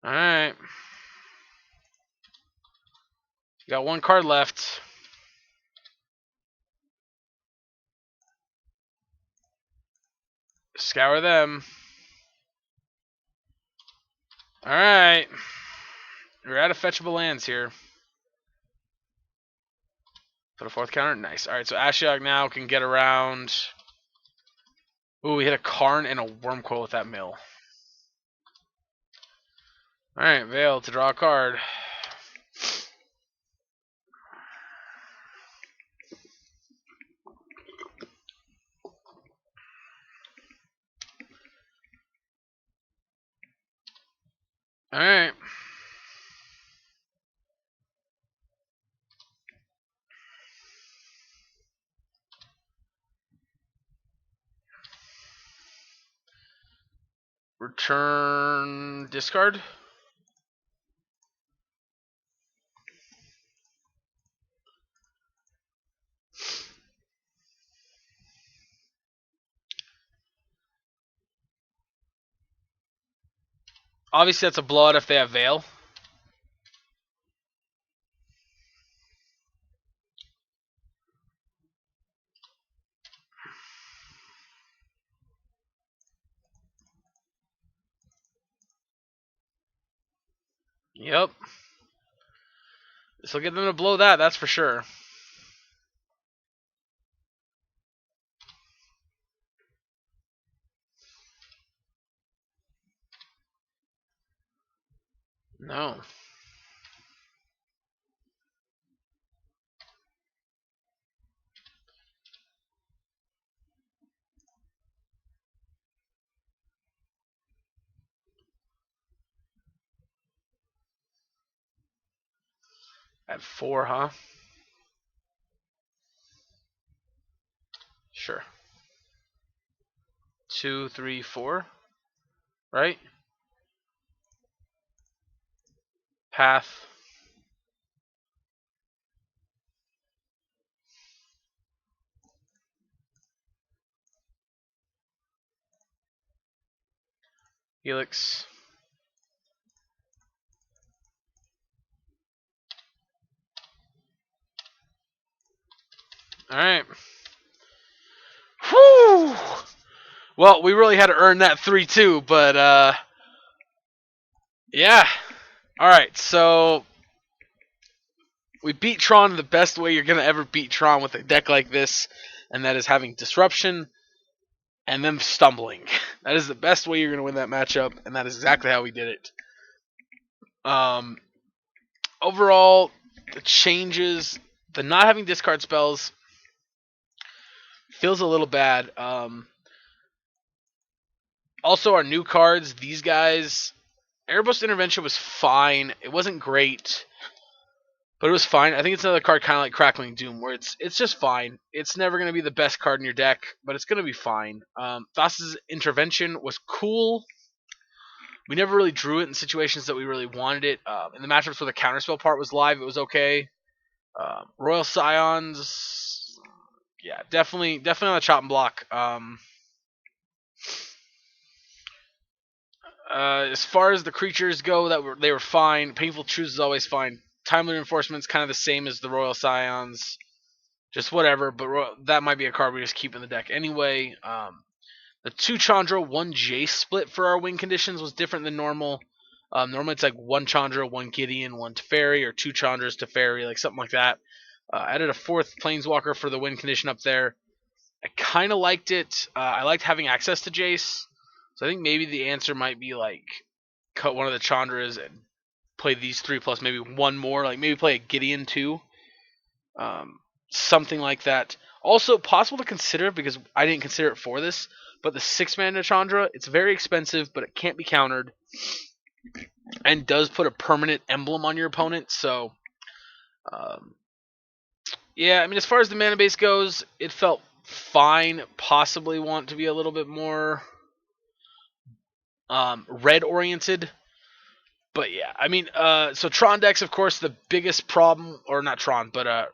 Alright. Got 1 card left. Scour them. Alright. We're out of fetchable lands here. Put a 4th counter. Nice. Alright, so Ashiok now can get around. Ooh, we hit a Karn and a Wormcoil with that mill. Alright, Veil to draw a card. Alright. Return discard. Obviously, that's a blowout if they have Veil. Yep. This will get them to blow that, that's for sure. No. At 4, huh? Sure. 2, 3, 4. Right? Path. Helix. All right. Whew. Well, we really had to earn that 3-2, but yeah. All right, so we beat Tron the best way you're gonna ever beat Tron with a deck like this, and that is having disruption and them stumbling. That is the best way you're gonna win that matchup, and that is exactly how we did it. Overall, the changes, the not having discard spells, feels a little bad. Also, our new cards, these guys, Airburst Intervention was fine. It wasn't great, but it was fine. I think it's another card kind of like Crackling Doom, where it's just fine. It's never going to be the best card in your deck, but it's going to be fine. Thassa's Intervention was cool. We never really drew it in situations that we really wanted it. In the matchups where the counterspell part was live, it was okay. Royal Scions, yeah, definitely on the chopping block. As far as the creatures go, they were fine. Painful Truth is always fine. Timely Reinforcement's kind of the same as the Royal Scions. Just whatever, but that might be a card we just keep in the deck anyway. The 2 Chandra, 1 Jace split for our win conditions was different than normal. Normally it's like 1 Chandra, 1 Gideon, 1 Teferi, or 2 Chandras, Teferi, like something like that. Added a 4th Planeswalker for the win condition up there. I kind of liked it. I liked having access to Jace. So I think maybe the answer might be like cut one of the Chandras and play these 3 plus maybe one more. Like maybe play a Gideon too. Something like that. Also possible to consider, because I didn't consider it for this, but the 6-mana Chandra, it's very expensive, but it can't be countered. And does put a permanent emblem on your opponent, so yeah, I mean, as far as the mana base goes, it felt fine. Possibly want to be a little bit more red oriented, but yeah, I mean, so Tron decks, of course, the biggest problem, or not Tron, but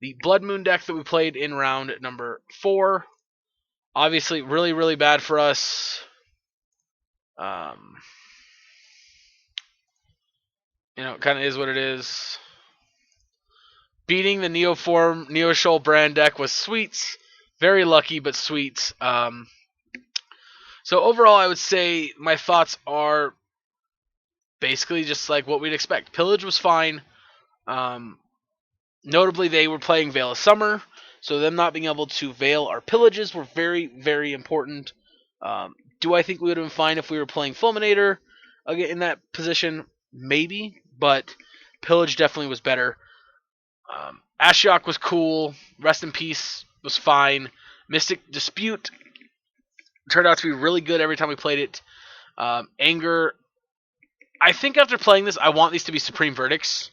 the Blood Moon deck that we played in round number 4, obviously really, really bad for us. You know, it kind of is what it is. Beating the Neoform, Neoshoal brand deck was sweets. Very lucky, but sweets. So overall, I would say my thoughts are basically just like what we'd expect. Pillage was fine. Notably, they were playing Veil of Summer, so them not being able to veil our pillages were very, very important. Do I think we would have been fine if we were playing Fulminator again in that position? Maybe, but Pillage definitely was better. Ashiok was cool. Rest in Peace was fine. Mystic Dispute turned out to be really good every time we played it. Anger, I think after playing this, I want these to be Supreme Verdicts.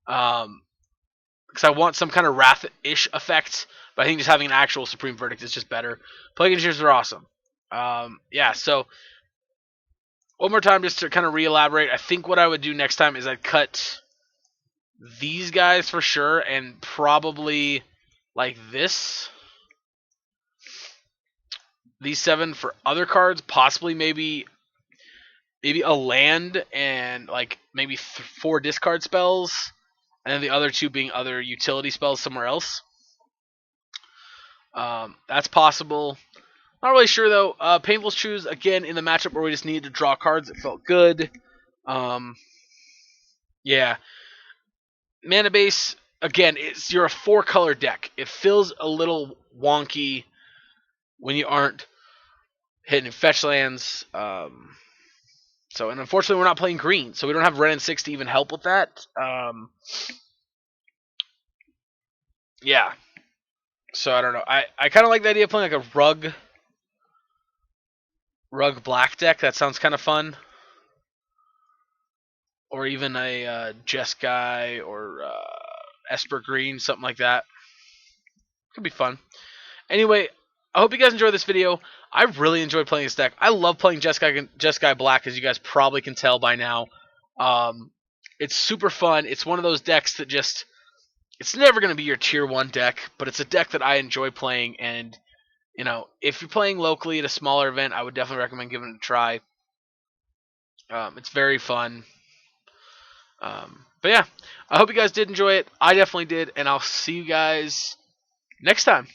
Because I want some kind of Wrath-ish effect, but I think just having an actual Supreme Verdict is just better. Plague Engineers are awesome. Yeah, so one more time just to kind of re-elaborate, I think what I would do next time is I'd cut these guys for sure, and probably like this. These 7 for other cards, possibly maybe a land and like maybe 4 discard spells, and then the other 2 being other utility spells somewhere else. That's possible. Not really sure though. Painful Choose, again, in the matchup where we just needed to draw cards, it felt good. Yeah. Mana base, again, you're a 4-color deck. It feels a little wonky when you aren't hitting fetch lands. So, and unfortunately, we're not playing green, so we don't have red and 6 to even help with that. Yeah. So I don't know. I kind of like the idea of playing like a rug black deck. That sounds kind of fun. Or even a Jeskai or Esper Green, something like that. Could be fun. Anyway, I hope you guys enjoyed this video. I really enjoyed playing this deck. I love playing Jeskai Black, as you guys probably can tell by now. It's super fun. It's one of those decks that just... It's never going to be your tier 1 deck, but it's a deck that I enjoy playing, and, you know, if you're playing locally at a smaller event, I would definitely recommend giving it a try. It's very fun. But yeah, I hope you guys did enjoy it. I definitely did, and I'll see you guys next time.